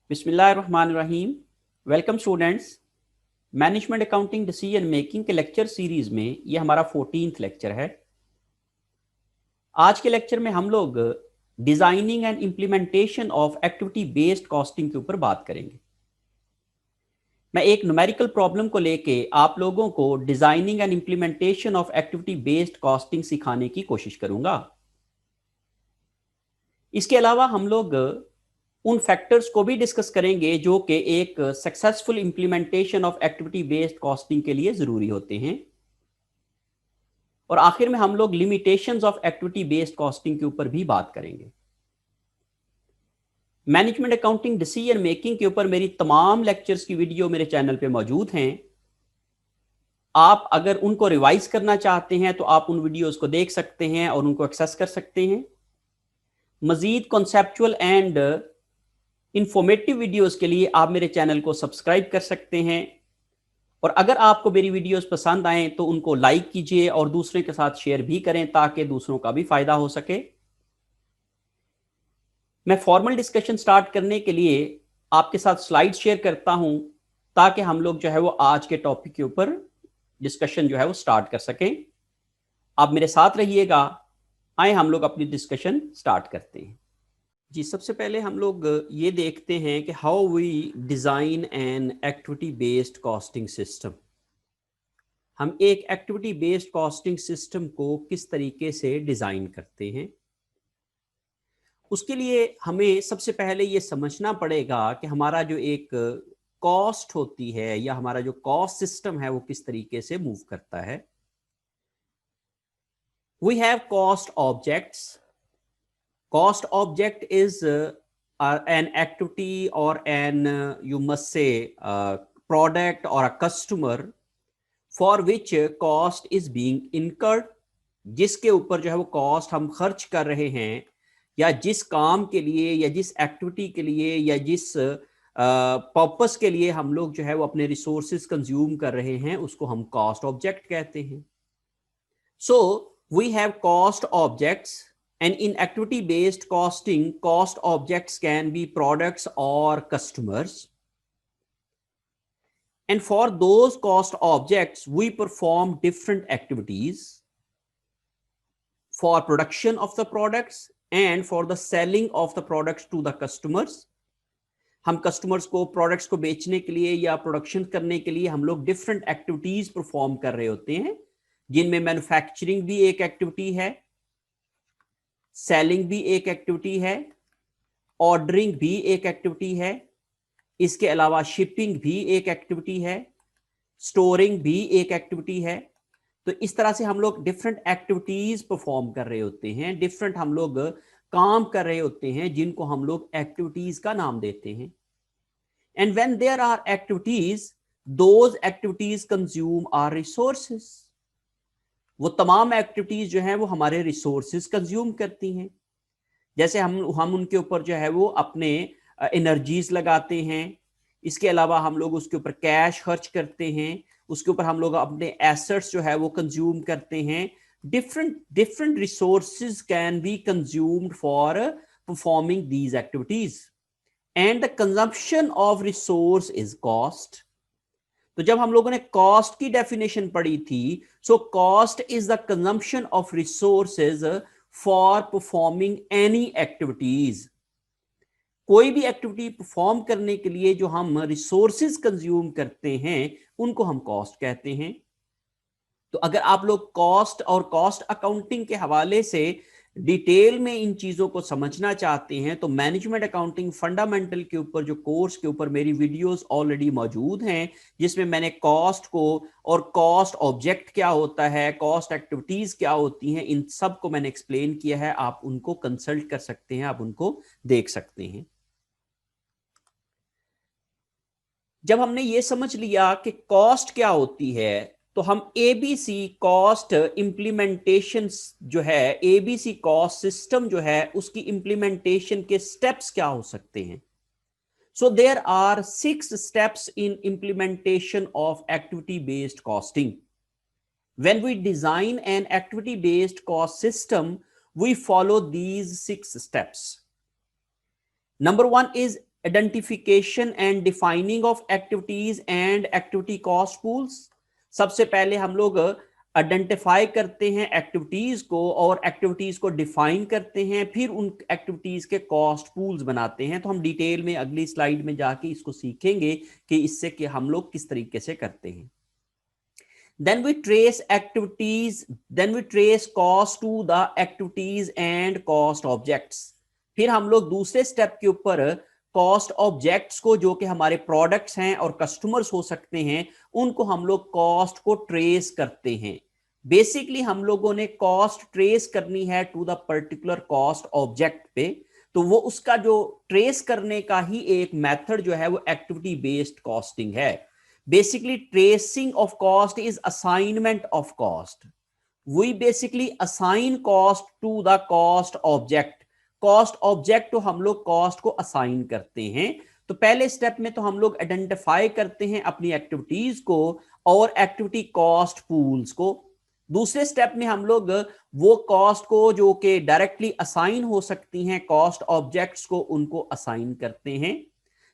बिस्मिल्लाहिर्रहमानिर्रहीम। Welcome students. Management accounting decision making के lecture series में ये हमारा 14th लेक्चर है। आज के लेक्चर में हम लोग designing and implementation of activity based costing के ऊपर बात करेंगे। मैं एक न्यूमेरिकल प्रॉब्लम को लेके आप लोगों को designing and implementation of activity based costing सिखाने की कोशिश करूंगा। इसके अलावा हम लोग उन फैक्टर्स को भी डिस्कस करेंगे जो कि एक successful implementation of activity based costing के लिए जरूरी होते हैं। और आखिर में हम लोग limitations of activity based costing के ऊपर भी बात करेंगे। मैनेजमेंट अकाउंटिंग डिसीजन मेकिंग के ऊपर मेरी तमाम लेक्चर्स की वीडियो मेरे चैनल पे मौजूद हैं। आप अगर उनको रिवाइज करना चाहते हैं तो आप उन वीडियोस को देख सकते हैं और उनको एक्सेस कर सकते हैं। मजीद कॉन्सेप्चुअल एंड इंफॉर्मेटिव वीडियोस के लिए आप मेरे चैनल को सब्सक्राइब कर सकते हैं। और अगर आपको मेरी वीडियोस पसंद आए तो उनको लाइक कीजिए और दूसरे के साथ शेयर भी करें ताकि दूसरों का भी फायदा हो सके। मैं फॉर्मल डिस्कशन स्टार्ट करने के लिए आपके साथ स्लाइड शेयर करता हूं ताकि हम लोग जो है वो आज के टॉपिक के ऊपर डिस्कशन जो है वो स्टार्ट कर सकें। आप मेरे साथ रहिएगा। आए हम लोग अपनी डिस्कशन स्टार्ट करते हैं। जी, सबसे पहले हम लोग ये देखते हैं कि how we design an activity based costing system. हम एक एक्टिविटी बेस्ड कॉस्टिंग सिस्टम को किस तरीके से डिज़ाइन करते हैं। उसके लिए हमें सबसे पहले ये समझना पड़ेगा कि हमारा जो एक कॉस्ट होती है या हमारा जो कॉस्ट सिस्टम है वो किस तरीके से मूव करता है। We have cost objects. Cost object is an activity or an you must say product or a customer for which cost is being incurred, जिसके ऊपर जो है वो कॉस्ट हम खर्च कर रहे हैं या जिस काम के लिए या जिस एक्टिविटी के लिए या जिस पर्पस के लिए हम लोग जो है वो अपने रिसोर्सेज कंज्यूम कर रहे हैं उसको हम कॉस्ट ऑब्जेक्ट कहते हैं। So we have cost objects. And in activity based costing, cost objects can be products or customers. And for those cost objects, we perform different activities for production of the products and for the selling of the products to the customers. हम customers को products को बेचने के लिए या production करने के लिए हम लोग डिफरेंट एक्टिविटीज परफॉर्म कर रहे होते हैं, जिनमें मैन्युफैक्चरिंग भी एक एक्टिविटी है, सेलिंग भी एक एक्टिविटी है, ऑर्डरिंग भी एक एक्टिविटी है, इसके अलावा शिपिंग भी एक एक्टिविटी है, स्टोरिंग भी एक एक्टिविटी है। तो इस तरह से हम लोग डिफरेंट एक्टिविटीज परफॉर्म कर रहे होते हैं, डिफरेंट हम लोग काम कर रहे होते हैं जिनको हम लोग एक्टिविटीज का नाम देते हैं। And when there are activities, those activities consume our resources. वो तमाम एक्टिविटीज जो हैं वो हमारे रिसोर्सेज कंज्यूम करती हैं। जैसे हम उनके ऊपर जो है वो अपने एनर्जीज लगाते हैं, इसके अलावा हम लोग उसके ऊपर कैश खर्च करते हैं, उसके ऊपर हम लोग अपने एसेट्स जो है वो कंज्यूम करते हैं। different resources can be consumed for performing these activities and the consumption of resource is cost. तो जब हम लोगों ने कॉस्ट की डेफिनेशन पढ़ी थी, so cost is the consumption of resources for performing any activities. कोई भी एक्टिविटी परफॉर्म करने के लिए जो हम रिसोर्सेज कंज्यूम करते हैं उनको हम कॉस्ट कहते हैं। तो अगर आप लोग कॉस्ट और कॉस्ट अकाउंटिंग के हवाले से डिटेल में इन चीजों को समझना चाहते हैं तो मैनेजमेंट अकाउंटिंग फंडामेंटल के ऊपर जो कोर्स के ऊपर मेरी वीडियोस ऑलरेडी मौजूद हैं, जिसमें मैंने कॉस्ट को और कॉस्ट ऑब्जेक्ट क्या होता है, कॉस्ट एक्टिविटीज क्या होती हैं, इन सब को मैंने एक्सप्लेन किया है। आप उनको कंसल्ट कर सकते हैं, आप उनको देख सकते हैं। जब हमने ये समझ लिया कि कॉस्ट क्या होती है तो हम एबीसी कॉस्ट इंप्लीमेंटेशन जो है, एबीसी कॉस्ट सिस्टम जो है उसकी इंप्लीमेंटेशन के स्टेप्स क्या हो सकते हैं। So there are 6 steps in implementation of activity based costing. When we design an activity based cost system we follow these 6 steps. Number 1 is identification and defining of activities and activity cost pools. सबसे पहले हम लोग identify करते हैं activities को और activities को define करते हैं, फिर उन एक्टिविटीज के कॉस्ट पूल्स बनाते हैं। तो हम डिटेल में अगली स्लाइड में जाके इसको सीखेंगे कि इससे कि हम लोग किस तरीके से करते हैं। Then we trace activities, then we trace cost to the activities and cost objects। फिर हम लोग दूसरे स्टेप के ऊपर कॉस्ट ऑब्जेक्ट्स को, जो कि हमारे प्रोडक्ट्स हैं और कस्टमर्स हो सकते हैं, उनको हम लोग कॉस्ट को ट्रेस करते हैं। बेसिकली हम लोगों ने कॉस्ट ट्रेस करनी है to the particular cost object पे, तो वो उसका जो ट्रेस करने का ही एक मेथड जो है वो एक्टिविटी बेस्ड कॉस्टिंग है। Basically, tracing of cost is assignment of cost. We basically assign cost to the cost object. Cost object तो हम लोग cost को assign करते हैं। तो पहले स्टेप में तो हम लोग आइडेंटिफाई करते हैं अपनी एक्टिविटीज को और एक्टिविटी कॉस्ट पूल्स को। दूसरे स्टेप में हम लोग वो कॉस्ट को जो कि डायरेक्टली असाइन हो सकती हैं कॉस्ट ऑब्जेक्ट्स को, उनको असाइन करते हैं।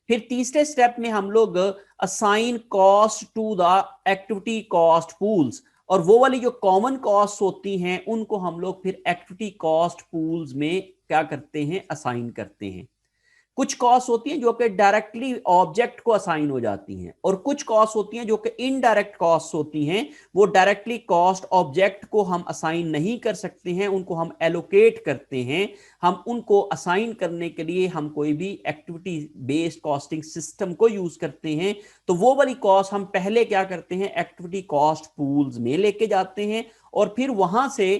फिर तीसरे स्टेप में हम लोग assign cost to the activity cost pools, और वो वाली जो कॉमन कॉस्ट होती हैं उनको हम लोग फिर एक्टिविटी कॉस्ट पूल्स में क्या करते हैं, असाइन करते हैं। कुछ कॉस्ट होती हैं जो कि डायरेक्टली ऑब्जेक्ट को असाइन हो जाती हैं, और कुछ कॉस्ट होती हैं जो कि इनडायरेक्ट कॉस्ट होती हैं, वो डायरेक्टली कॉस्ट ऑब्जेक्ट को हम असाइन नहीं कर सकते हैं, उनको हम एलोकेट करते हैं। हम उनको असाइन करने के लिए हम कोई भी एक्टिविटी बेस्ड कॉस्टिंग सिस्टम को यूज करते हैं। तो वो वाली कॉस्ट हम पहले क्या करते हैं, एक्टिविटी कॉस्ट पूल्स में लेके जाते हैं, और फिर वहां से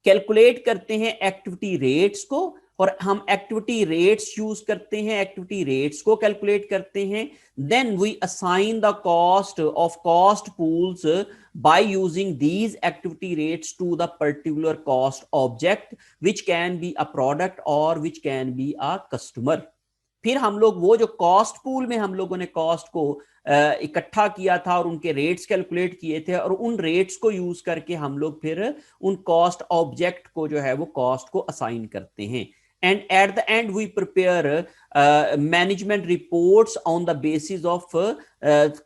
कैलकुलेट करते हैं एक्टिविटी रेट्स को, और हम एक्टिविटी रेट्स यूज करते हैं, एक्टिविटी रेट्स को कैलकुलेट करते हैं। Then we assign the cost of cost pools by using these activity rates to the particular cost object which can be a product और which can be a customer. फिर हम लोग वो जो cost pool में हम लोगों ने कॉस्ट को इकट्ठा किया था और उनके रेट्स कैलकुलेट किए थे, और उन रेट्स को यूज करके हम लोग फिर उन कॉस्ट ऑब्जेक्ट को जो है वो कॉस्ट को असाइन करते हैं। And at the end we prepare management reports on the basis of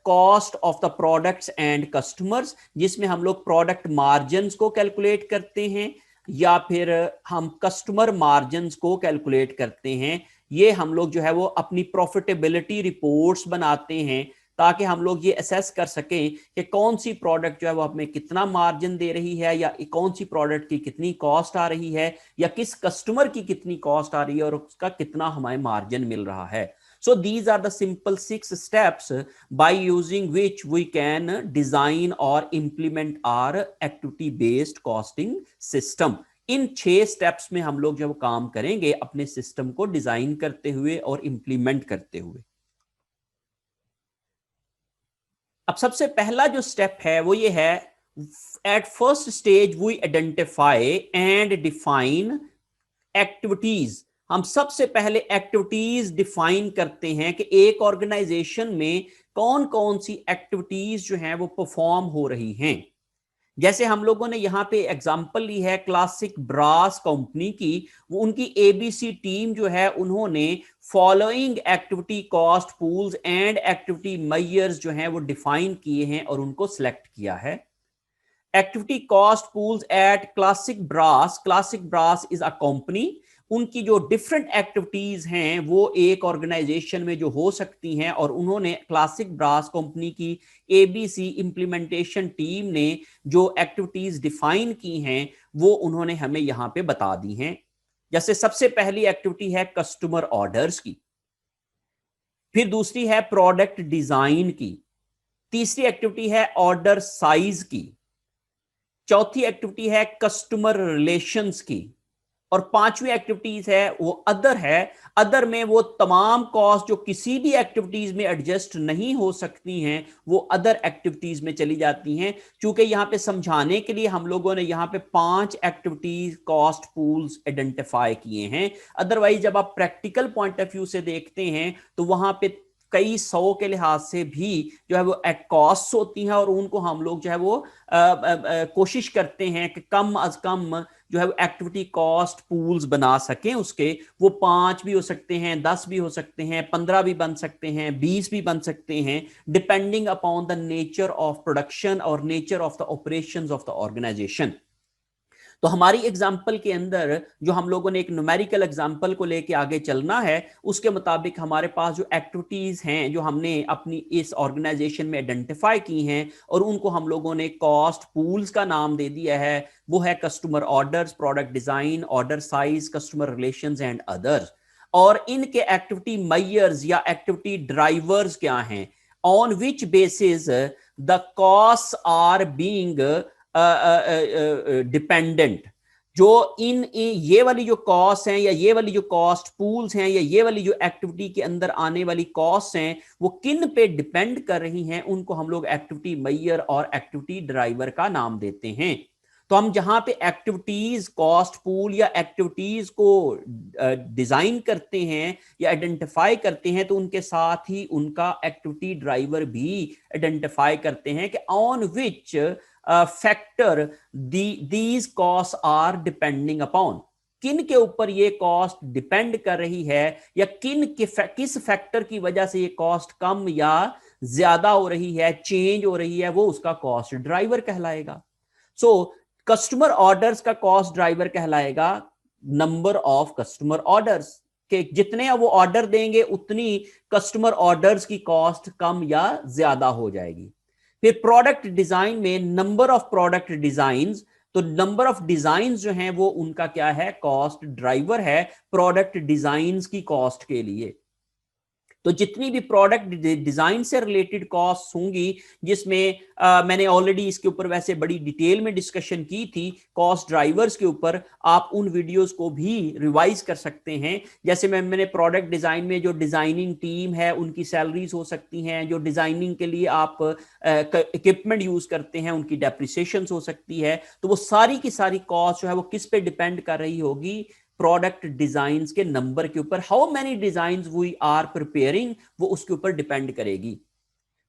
cost of the products and customers, जिसमें हम लोग प्रोडक्ट मार्जिन्स को कैलकुलेट करते हैं या फिर हम कस्टमर मार्जिन्स को कैलकुलेट करते हैं। ये हम लोग जो है वो अपनी प्रॉफिटेबिलिटी रिपोर्ट्स बनाते हैं ताकि हम लोग ये असेस कर सकें कि कौन सी प्रोडक्ट जो है वो हमें कितना मार्जिन दे रही है, या कौन सी प्रोडक्ट की कितनी कॉस्ट आ रही है, या किस कस्टमर की कितनी कॉस्ट आ रही है और उसका कितना हमें मार्जिन मिल रहा है। So these are the simple 6 steps by using which we can design or implement our activity based costing system. In 6 steps में हम लोग जब काम करेंगे अपने सिस्टम को डिजाइन करते हुए और इंप्लीमेंट करते हुए। अब सबसे पहला जो स्टेप है वो ये है, at first stage we identify and define activities. हम सबसे पहले एक्टिविटीज डिफाइन करते हैं कि एक ऑर्गेनाइजेशन में कौन कौन सी एक्टिविटीज जो हैं वो परफॉर्म हो रही हैं। जैसे हम लोगों ने यहाँ पे एग्जांपल ली है क्लासिक ब्रास कंपनी की, वो उनकी एबीसी टीम जो है उन्होंने following activity cost pools and activity measures जो हैं वो डिफाइन किए हैं और उनको सिलेक्ट किया है। Activity cost pools at classic brass is a company. उनकी जो डिफरेंट एक्टिविटीज हैं वो एक ऑर्गेनाइजेशन में जो हो सकती हैं, और उन्होंने क्लासिक ब्रास कंपनी की एबीसी इंप्लीमेंटेशन टीम ने जो एक्टिविटीज डिफाइन की हैं वो उन्होंने हमें यहां पे बता दी हैं। जैसे सबसे पहली एक्टिविटी है कस्टमर ऑर्डर्स की, फिर दूसरी है प्रोडक्ट डिजाइन की, तीसरी एक्टिविटी है ऑर्डर साइज की, चौथी एक्टिविटी है कस्टमर रिलेशंस की, और पांचवी एक्टिविटीज है वो अदर है। अदर में वो तमाम कॉस्ट जो किसी भी एक्टिविटीज में एडजस्ट नहीं हो सकती हैं वो अदर एक्टिविटीज में चली जाती हैं। क्योंकि यहां पे समझाने के लिए हम लोगों ने यहां पे 5 एक्टिविटीज कॉस्ट पूल्स आइडेंटिफाई किए हैं। अदरवाइज जब आप प्रैक्टिकल पॉइंट ऑफ व्यू से देखते हैं तो वहां पे कई सौ के लिहाज से भी जो है वो कॉस्ट होती हैं, और उनको हम लोग जो है वो कोशिश करते हैं कि कम अज कम जो है एक्टिविटी कॉस्ट पूल्स बना सकें उसके। वो 5 भी हो सकते हैं, 10 भी हो सकते हैं, 15 भी बन सकते हैं, 20 भी बन सकते हैं, depending upon the nature of production और nature of the operations of the organization. तो हमारी एग्जाम्पल के अंदर जो हम लोगों ने एक न्यूमेरिकल एग्जाम्पल को लेके आगे चलना है, उसके मुताबिक हमारे पास जो एक्टिविटीज हैं जो हमने अपनी इस ऑर्गेनाइजेशन में आइडेंटिफाई की हैं और उनको हम लोगों ने कॉस्ट पूल्स का नाम दे दिया है, वो है customer orders, product design, order size, customer relations and others. और इनके एक्टिविटी मेजर्स या एक्टिविटी ड्राइवर्स क्या हैं, on which basis the cost are being dependent. जो ये वाली जो कॉस्ट हैं या ये वाली जो कॉस्ट पूल्स हैं या ये वाली जो एक्टिविटी के अंदर आने वाली कॉस्ट हैं वो किन पे डिपेंड कर रही हैं, उनको हम लोग एक्टिविटी मेजर और एक्टिविटी ड्राइवर का नाम देते हैं। तो हम जहां पे एक्टिविटीज कॉस्ट पूल या एक्टिविटीज को डिजाइन करते हैं या आइडेंटिफाई करते हैं, तो उनके साथ ही उनका एक्टिविटी ड्राइवर भी आइडेंटिफाई करते हैं कि on which factor these cost are depending upon, किन के ऊपर ये कॉस्ट डिपेंड कर रही है या किस फैक्टर की वजह से ये कॉस्ट कम या ज्यादा हो रही है, चेंज हो रही है, वो उसका कॉस्ट ड्राइवर कहलाएगा। सो कस्टमर ऑर्डर्स का कॉस्ट ड्राइवर कहलाएगा नंबर ऑफ कस्टमर ऑर्डर्स, के जितने वो ऑर्डर देंगे उतनी कस्टमर ऑर्डर्स की कॉस्ट कम या ज्यादा हो जाएगी। फिर प्रोडक्ट डिजाइन में नंबर ऑफ प्रोडक्ट डिजाइन्स, तो नंबर ऑफ डिजाइन्स जो हैं वो उनका क्या है, कॉस्ट ड्राइवर है प्रोडक्ट डिजाइन्स की कॉस्ट के लिए। तो जितनी भी प्रोडक्ट डिजाइन से रिलेटेड कॉस्ट होंगी, जिसमें मैंने ऑलरेडी इसके ऊपर वैसे बड़ी डिटेल में डिस्कशन की थी कॉस्ट ड्राइवर्स के ऊपर, आप उन वीडियोस को भी रिवाइज कर सकते हैं। जैसे मैंने प्रोडक्ट डिजाइन में जो डिजाइनिंग टीम है उनकी सैलरीज हो सकती हैं, जो डिजाइनिंग के लिए आप इक्विपमेंट यूज करते हैं उनकी डेप्रिसिएशन हो सकती है। तो वो सारी की सारी कॉस्ट जो है वो किस पे डिपेंड कर रही होगी, प्रोडक्ट डिजाइन्स के नंबर के ऊपर। How many designs we are preparing, वो उसके ऊपर डिपेंड करेगी।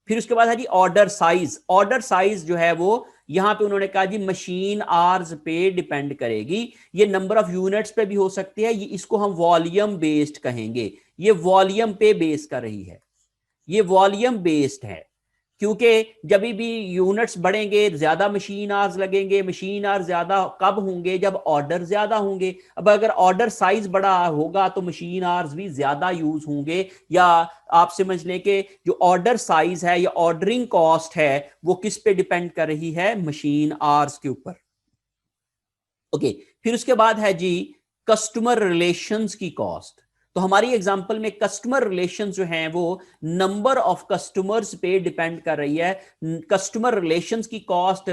फिर उसके बाद है जी ऑर्डर साइज। ऑर्डर साइज जो है वो यहां पे उन्होंने कहा जी मशीन आवर्स पे डिपेंड करेगी। ये नंबर ऑफ यूनिट्स पे भी हो सकती है, ये इसको हम वॉल्यूम बेस्ड कहेंगे। ये वॉल्यूम पे बेस कर रही है, ये वॉल्यूम बेस्ड है, क्योंकि जब भी यूनिट्स बढ़ेंगे ज्यादा मशीन आवर्स लगेंगे। मशीन आवर्स ज्यादा कब होंगे, जब ऑर्डर ज्यादा होंगे। अब अगर ऑर्डर साइज बड़ा होगा तो मशीन आवर्स भी ज्यादा यूज होंगे। या आप समझ लें कि जो ऑर्डर साइज है या ऑर्डरिंग कॉस्ट है वो किस पे डिपेंड कर रही है, मशीन आवर्स के ऊपर। ओके, फिर उसके बाद है जी कस्टमर रिलेशंस की कॉस्ट। तो हमारी एग्जांपल में कस्टमर रिलेशन जो हैं वो नंबर ऑफ कस्टमर्स पे डिपेंड कर रही है। कस्टमर रिलेशंस की कॉस्ट,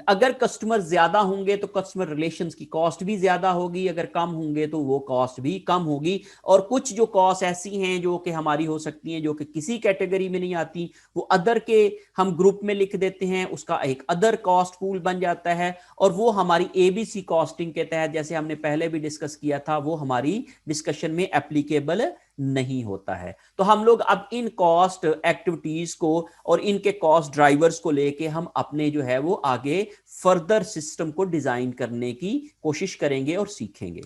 अगर कस्टमर ज्यादा होंगे तो कस्टमर रिलेशंस की कॉस्ट भी ज्यादा होगी, अगर कम होंगे तो वो कॉस्ट भी कम होगी। और कुछ जो कॉस्ट ऐसी हैं जो कि हमारी हो सकती हैं जो कि किसी कैटेगरी में नहीं आती, वो अदर के हम ग्रुप में लिख देते हैं, उसका एक अदर कॉस्ट पूल बन जाता है। और वो हमारी एबीसी कॉस्टिंग के तहत, जैसे हमने पहले भी डिस्कस किया था, वो हमारी डिस्कशन में एप्लीकेबल नहीं होता है। तो हम लोग अब इन कॉस्ट एक्टिविटीज को और इनके कॉस्ट ड्राइवर्स को लेके हम अपने जो है वो आगे फर्दर सिस्टम को डिजाइन करने की कोशिश करेंगे और सीखेंगे।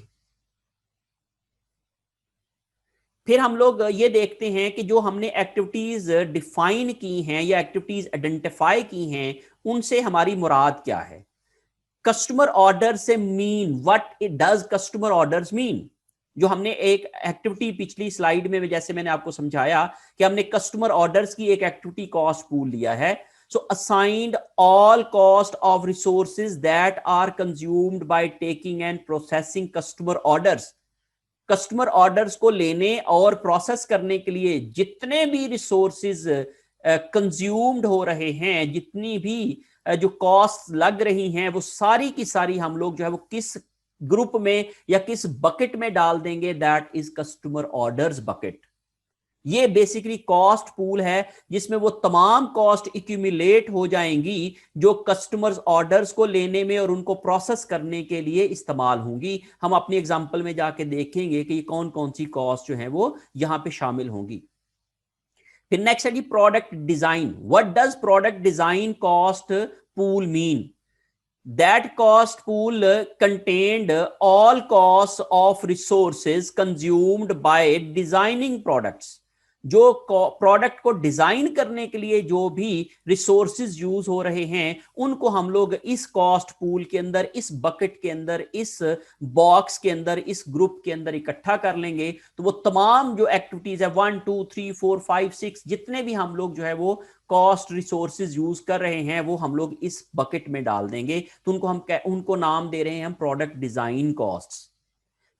फिर हम लोग ये देखते हैं कि जो हमने एक्टिविटीज डिफाइन की हैं या एक्टिविटीज आइडेंटिफाई की हैं, उनसे हमारी मुराद क्या है। कस्टमर ऑर्डर से mean, what it does customer orders mean. जो हमने एक एक्टिविटी पिछली स्लाइड में जैसे मैंने आपको समझाया कि हमने कस्टमर ऑर्डर्स की एक एक्टिविटी कॉस्ट पूल लिया है। So assigned all cost of resources that are consumed by taking and processing customer orders. Customer orders को लेने और प्रोसेस करने के लिए जितने भी रिसोर्सेज कंज्यूम्ड हो रहे हैं, जितनी भी जो कॉस्ट लग रही हैं, वो सारी की सारी हम लोग जो है वो किस ग्रुप में या किस बकेट में डाल देंगे, that is customer orders bucket. ये बेसिकली कॉस्ट पूल है जिसमें वो तमाम कॉस्ट एक्यूमुलेट हो जाएंगी जो कस्टमर्स ऑर्डर्स को लेने में और उनको प्रोसेस करने के लिए इस्तेमाल होंगी। हम अपनी एग्जांपल में जाके देखेंगे कि कौन कौन सी कॉस्ट जो है वो यहां पे शामिल होंगी। फिर नेक्स्ट है जी product design. What does product design cost pool mean? That cost pool contained all costs of resources consumed by designing products। जो प्रोडक्ट को डिजाइन करने के लिए जो भी रिसोर्सेज यूज हो रहे हैं उनको हम लोग इस कॉस्ट पूल के अंदर, इस बकेट के अंदर, इस बॉक्स के अंदर, इस ग्रुप के अंदर इकट्ठा कर लेंगे। तो वो तमाम जो एक्टिविटीज है 1 2 3 4 5 6 जितने भी हम लोग जो है वो कॉस्ट रिसोर्सेज यूज कर रहे हैं वो हम लोग इस बकेट में डाल देंगे। तो उनको नाम दे रहे हैं हम प्रोडक्ट डिजाइन कॉस्ट्स।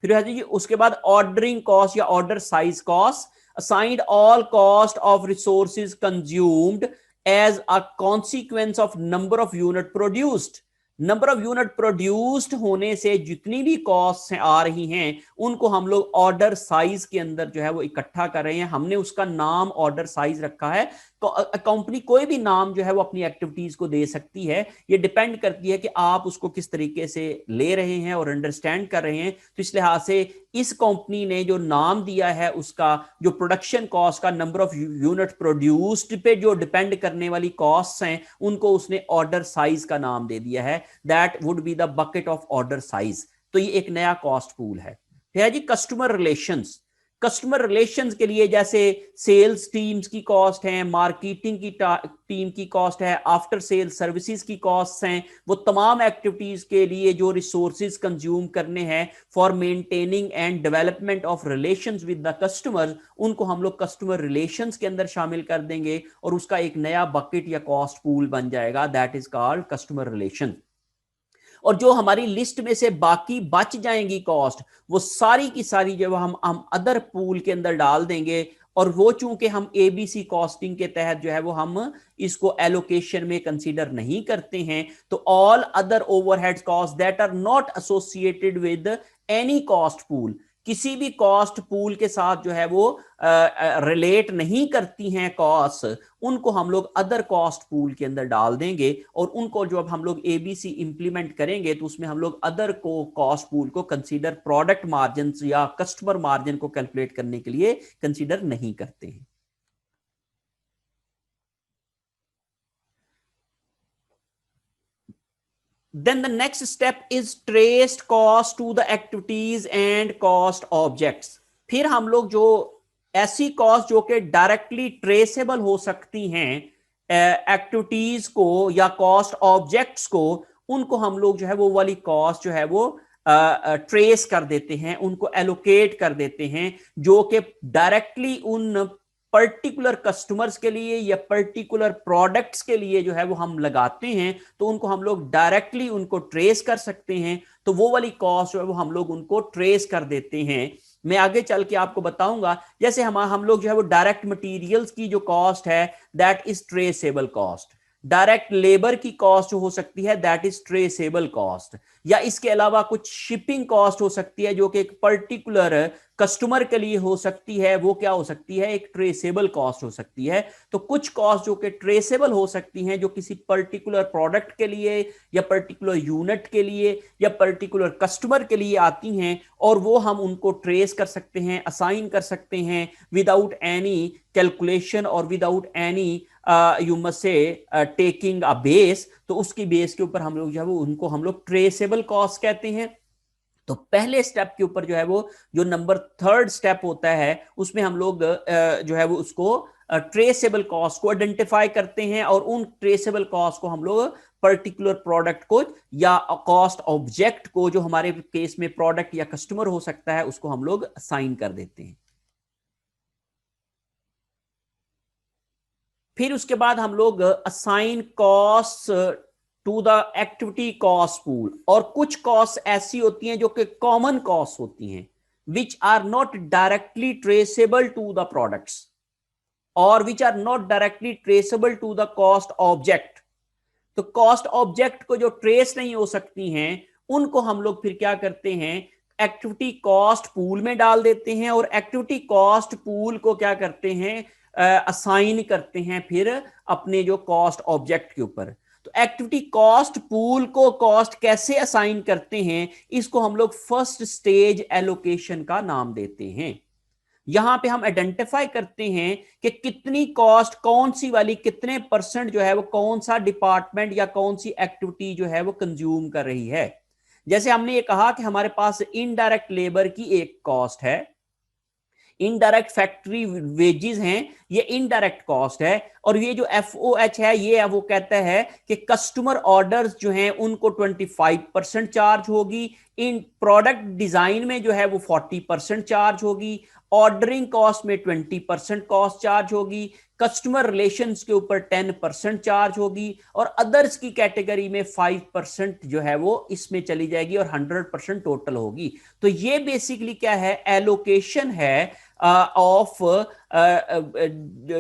फिर है जी उसके बाद ऑर्डरिंग कॉस्ट या order size cost. Assigned all cost of resources consumed as a consequence of number of unit produced. Number of unit produced होने से जितनी भी कॉस्ट आ रही हैं उनको हम लोग ऑर्डर साइज के अंदर जो है वो इकट्ठा कर रहे हैं। हमने उसका नाम ऑर्डर साइज रखा है। कंपनी कोई भी नाम जो है वो अपनी एक्टिविटीज को दे सकती है, ये डिपेंड करती है कि आप उसको किस तरीके से ले रहे हैं और अंडरस्टैंड कर रहे हैं। तो इस लिहाज से इस कंपनी ने जो नाम दिया है उसका जो प्रोडक्शन कॉस्ट का नंबर ऑफ यूनिट प्रोड्यूस्ड पे जो डिपेंड करने वाली कॉस्ट हैं उनको उसने ऑर्डर साइज का नाम दे दिया है। That would be the bucket of order size. तो ये एक नया कॉस्ट पूल है जी। Customer relations. कस्टमर रिलेशंस के लिए जैसे सेल्स टीम्स की कॉस्ट है, मार्केटिंग की टीम की कॉस्ट है, आफ्टर सेल सर्विसेज की कॉस्ट हैं, वो तमाम एक्टिविटीज के लिए जो रिसोर्सेज कंज्यूम करने हैं for maintaining and development of relations with the customer, उनको हम लोग कस्टमर रिलेशंस के अंदर शामिल कर देंगे और उसका एक नया बकेट या कॉस्ट पूल बन जाएगा। That is called customer relation. और जो हमारी लिस्ट में से बाकी बच जाएंगी कॉस्ट वो सारी की सारी जो हम अदर पूल के अंदर डाल देंगे। और वो चूंकि हम एबीसी कॉस्टिंग के तहत जो है वो हम इसको एलोकेशन में कंसीडर नहीं करते हैं, तो all other overheads cost that are not associated with any cost pool, किसी भी कॉस्ट पूल के साथ जो है वो रिलेट नहीं करती हैं कॉस्ट, उनको हम लोग अदर कॉस्ट पूल के अंदर डाल देंगे। और उनको जो अब हम लोग एबीसी इंप्लीमेंट करेंगे तो उसमें हम लोग अदर को कॉस्ट पूल को कंसीडर प्रोडक्ट मार्जिन या कस्टमर मार्जिन को कैलकुलेट करने के लिए कंसीडर नहीं करते हैं। Then the next step is traced cost to the activities and cost objects। फिर हम लोग जो ऐसी कॉस्ट जो कि डायरेक्टली ट्रेसेबल हो सकती हैं एक्टिविटीज को या कॉस्ट ऑब्जेक्ट्स को, उनको हम लोग जो है वो वाली कॉस्ट जो है वो ट्रेस कर देते हैं, उनको एलोकेट कर देते हैं, जो कि डायरेक्टली उन पर्टिकुलर कस्टमर्स के लिए या पर्टिकुलर प्रोडक्ट्स के लिए जो है वो हम लगाते हैं। तो उनको हम लोग डायरेक्टली उनको ट्रेस कर सकते हैं। तो वो वाली कॉस्ट जो है वो हम लोग उनको ट्रेस कर देते हैं। मैं आगे चल के आपको बताऊंगा। जैसे हम लोग जो है वो डायरेक्ट मटेरियल्स की जो कॉस्ट है that is traceable cost. Direct labour की कॉस्ट हो सकती है दैट इज ट्रेसेबल कॉस्ट। या इसके अलावा कुछ शिपिंग कॉस्ट हो सकती है जो कि एक पर्टिकुलर कस्टमर के लिए हो सकती है, वो क्या हो सकती है, एक ट्रेसेबल कॉस्ट हो सकती है। तो कुछ कॉस्ट जो कि ट्रेसेबल हो सकती हैं जो किसी पर्टिकुलर प्रोडक्ट के लिए या पर्टिकुलर यूनिट के लिए या पर्टिकुलर कस्टमर के लिए आती हैं और वो हम उनको ट्रेस कर सकते हैं, असाइन कर सकते हैं विदाउट एनी कैलकुलेशन और without any you must say taking a base. तो उसकी बेस के ऊपर हम लोग जो है वो उनको हम लोग ट्रेसेबल कॉस्ट कहते हैं। तो पहले स्टेप के ऊपर जो है वो जो नंबर थर्ड स्टेप होता है उसमें हम लोग जो है वो उसको ट्रेसेबल कॉस्ट को आइडेंटिफाई करते हैं और उन ट्रेसेबल कॉस्ट को हम लोग पर्टिकुलर प्रोडक्ट को या कॉस्ट ऑब्जेक्ट को, जो हमारे केस में प्रोडक्ट या कस्टमर हो सकता है, उसको हम लोग असाइन कर देते हैं। फिर उसके बाद हम लोग assign cost to the activity cost pool. और कुछ कॉस्ट ऐसी होती हैं जो कि कॉमन कॉस्ट होती हैं which are not directly traceable to the products और which are not directly traceable to the cost object. तो कॉस्ट ऑब्जेक्ट को जो ट्रेस नहीं हो सकती हैं उनको हम लोग फिर क्या करते हैं, एक्टिविटी कॉस्ट पूल में डाल देते हैं और एक्टिविटी कॉस्ट पूल को क्या करते हैं, असाइन करते हैं फिर अपने जो कॉस्ट ऑब्जेक्ट के ऊपर। तो एक्टिविटी कॉस्ट पूल को कॉस्ट कैसे असाइन करते हैं, इसको हम लोग फर्स्ट स्टेज एलोकेशन का नाम देते हैं। यहां पे हम आइडेंटिफाई करते हैं कि कितनी कॉस्ट कौन सी वाली कितने परसेंट जो है वो कौन सा डिपार्टमेंट या कौन सी एक्टिविटी जो है वो कंज्यूम कर रही है। जैसे हमने ये कहा कि हमारे पास इनडायरेक्ट लेबर की एक कॉस्ट है, इनडायरेक्ट फैक्ट्री वेजेस हैं, ये इनडायरेक्ट कॉस्ट है। और ये जो एफओएच है ये वो कहता है कि कस्टमर ऑर्डर्स जो हैं उनको 25% चार्ज होगी, इन प्रोडक्ट डिजाइन में जो है वो 40% चार्ज होगी, ऑर्डरिंग कॉस्ट में 20% कॉस्ट चार्ज होगी, कस्टमर रिलेशंस के ऊपर 10% चार्ज होगी, और अदर्स की कैटेगरी में 5% जो है वो इसमें चली जाएगी, और 100% टोटल होगी। तो ये बेसिकली क्या है, एलोकेशन है ऑफ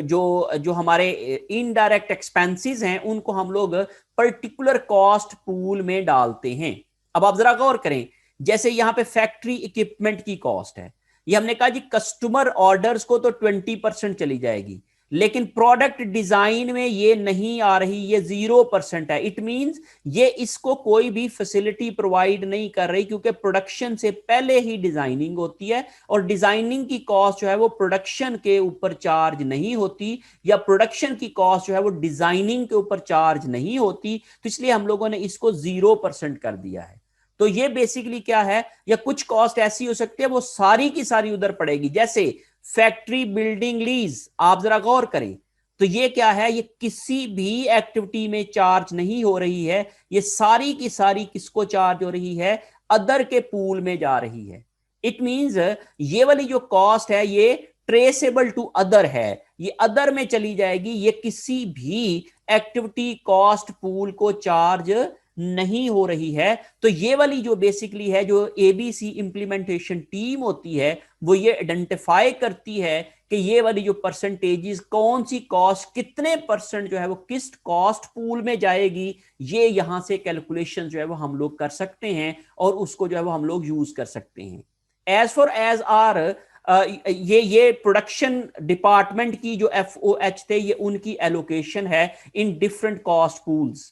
जो हमारे इनडायरेक्ट एक्सपेंसेस हैं उनको हम लोग पर्टिकुलर कॉस्ट पूल में डालते हैं। अब आप जरा गौर करें, जैसे यहां पे फैक्ट्री इक्विपमेंट की कॉस्ट है, ये हमने कहा जी कस्टमर ऑर्डर्स को तो 20% चली जाएगी, लेकिन प्रोडक्ट डिजाइन में ये नहीं आ रही, ये 0% है। इट मींस ये इसको कोई भी फैसिलिटी प्रोवाइड नहीं कर रही, क्योंकि प्रोडक्शन से पहले ही डिजाइनिंग होती है, और डिजाइनिंग की कॉस्ट जो है वो प्रोडक्शन के ऊपर चार्ज नहीं होती, या प्रोडक्शन की कॉस्ट जो है वो डिजाइनिंग के ऊपर चार्ज नहीं होती। तो इसलिए हम लोगों ने इसको 0% कर दिया है। तो ये बेसिकली क्या है, या कुछ कॉस्ट ऐसी हो सकती है वो सारी की सारी उधर पड़ेगी, जैसे फैक्ट्री बिल्डिंग लीज। आप जरा गौर करें, तो ये क्या है, ये किसी भी एक्टिविटी में चार्ज नहीं हो रही है, ये सारी की सारी किसको चार्ज हो रही है, अदर के पूल में जा रही है। इट मींस ये वाली जो कॉस्ट है ये ट्रेसेबल टू अदर है, ये अदर में चली जाएगी, ये किसी भी एक्टिविटी कॉस्ट पूल को चार्ज नहीं हो रही है। तो ये वाली जो बेसिकली है, जो एबीसी इंप्लीमेंटेशन टीम होती है, वो ये आइडेंटिफाई करती है कि ये वाली जो परसेंटेजेस, कौन सी कॉस्ट कितने परसेंट जो है वो किस कॉस्ट पूल में जाएगी, ये यहां से कैलकुलेशन जो है वो हम लोग कर सकते हैं, और उसको जो है वो हम लोग यूज कर सकते हैं। एज फॉर एज आर ये प्रोडक्शन डिपार्टमेंट की जो एफओएच थे, ये उनकी एलोकेशन है इन डिफरेंट कॉस्ट पूल्स।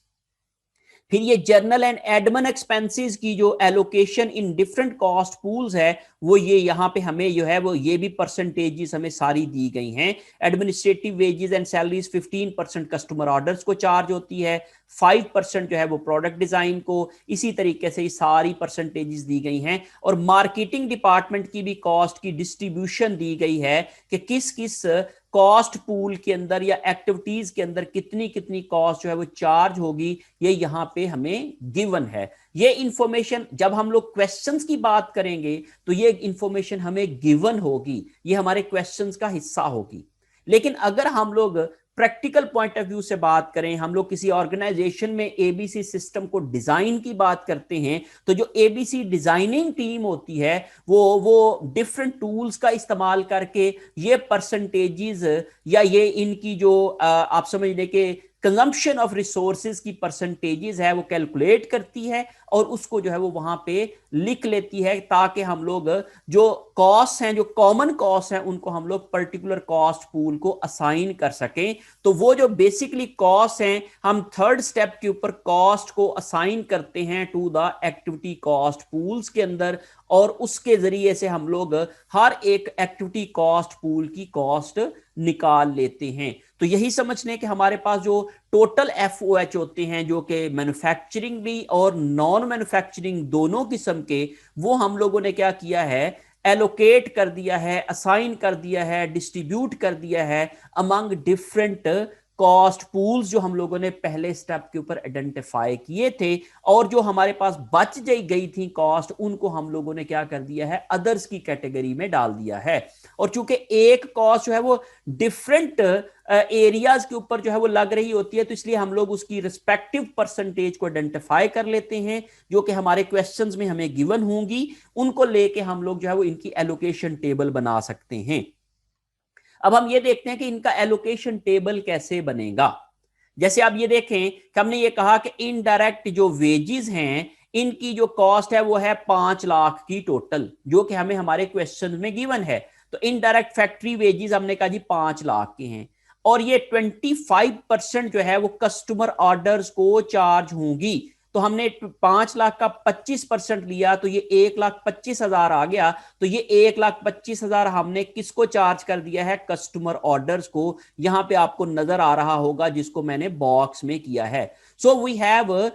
फिर ये जर्नल एंड एडमिन एक्सपेंसेस की जो allocation in different cost pools है, वो ये यहाँ पे हमें जो है वो ये भी परसेंटेजेस हमें सारी दी गई हैं। Administrative wages and salaries 15% customer orders को चार्ज होती है, 5% जो है वो प्रोडक्ट डिजाइन को, इसी तरीके से सारी परसेंटेजेस दी गई हैं। और मार्केटिंग डिपार्टमेंट की भी कॉस्ट की डिस्ट्रीब्यूशन दी गई है कि किस किस कॉस्ट पूल के अंदर या एक्टिविटीज के अंदर कितनी कितनी कॉस्ट जो है वो चार्ज होगी, ये यहां पे हमें गिवन है। ये इंफॉर्मेशन जब हम लोग क्वेश्चंस की बात करेंगे तो ये इंफॉर्मेशन हमें गिवन होगी, ये हमारे क्वेश्चंस का हिस्सा होगी। लेकिन अगर हम लोग प्रैक्टिकल पॉइंट ऑफ व्यू से बात करें, हम लोग किसी ऑर्गेनाइजेशन में एबीसी सिस्टम को डिजाइन की बात करते हैं, तो जो एबीसी डिजाइनिंग टीम होती है वो डिफरेंट टूल्स का इस्तेमाल करके ये परसेंटेजेस या ये इनकी जो आप समझ लें कि कंजम्पशन ऑफ रिसोर्सेज की परसेंटेजेस है वो कैलकुलेट करती है, और उसको जो है वो वहां पे लिख लेती है, ताकि हम लोग जो कॉस्ट हैं, जो कॉमन कॉस्ट हैं, उनको हम लोग पर्टिकुलर कॉस्ट पूल को असाइन कर सकें। तो वो जो बेसिकली कॉस्ट हैं, हम थर्ड स्टेप के ऊपर कॉस्ट को असाइन करते हैं to the activity cost pools के अंदर, और उसके जरिए से हम लोग हर एक एक्टिविटी कॉस्ट पूल की कॉस्ट निकाल लेते हैं। तो यही समझ लें कि हमारे पास जो टोटल एफओएच होते हैं, जो कि मैन्युफैक्चरिंग भी और नॉन मैन्युफैक्चरिंग दोनों किस्म के, वो हम लोगों ने क्या किया है, एलोकेट कर दिया है, असाइन कर दिया है, डिस्ट्रीब्यूट कर दिया है अमंग डिफरेंट कॉस्ट पूल्स जो हम लोगों ने पहले स्टेप के ऊपर आइडेंटिफाई किए थे। और जो हमारे पास बच गई थी कॉस्ट, उनको हम लोगों ने क्या कर दिया है, अदर्स की कैटेगरी में डाल दिया है। और चूंकि एक कॉस्ट जो है वो डिफरेंट एरियाज के ऊपर जो है वो लग रही होती है, तो इसलिए हम लोग उसकी रिस्पेक्टिव परसेंटेज को आइडेंटिफाई कर लेते हैं, जो कि हमारे क्वेश्चंस में हमें गिवन होंगी। उनको लेके हम लोग जो है वो इनकी एलोकेशन टेबल बना सकते हैं। अब हम ये देखते हैं कि इनका एलोकेशन टेबल कैसे बनेगा। जैसे आप ये देखें कि हमने ये कहा कि इनडायरेक्ट जो वेजेस हैं, इनकी जो कॉस्ट है वो है 5 लाख की टोटल, जो कि हमें हमारे क्वेश्चन में गिवन है। तो इनडायरेक्ट फैक्ट्री वेजेस हमने कहा जी 5 लाख के हैं, और ये 25% जो है वो कस्टमर ऑर्डर्स को चार्ज होंगी। तो हमने 5 लाख का 25% लिया तो ये 1,25,000 आ गया। तो ये 1,25,000 हमने किसको चार्ज कर दिया है? कस्टमर ऑर्डर्स को। यहां पे आपको नजर आ रहा होगा जिसको मैंने बॉक्स में किया है। So we have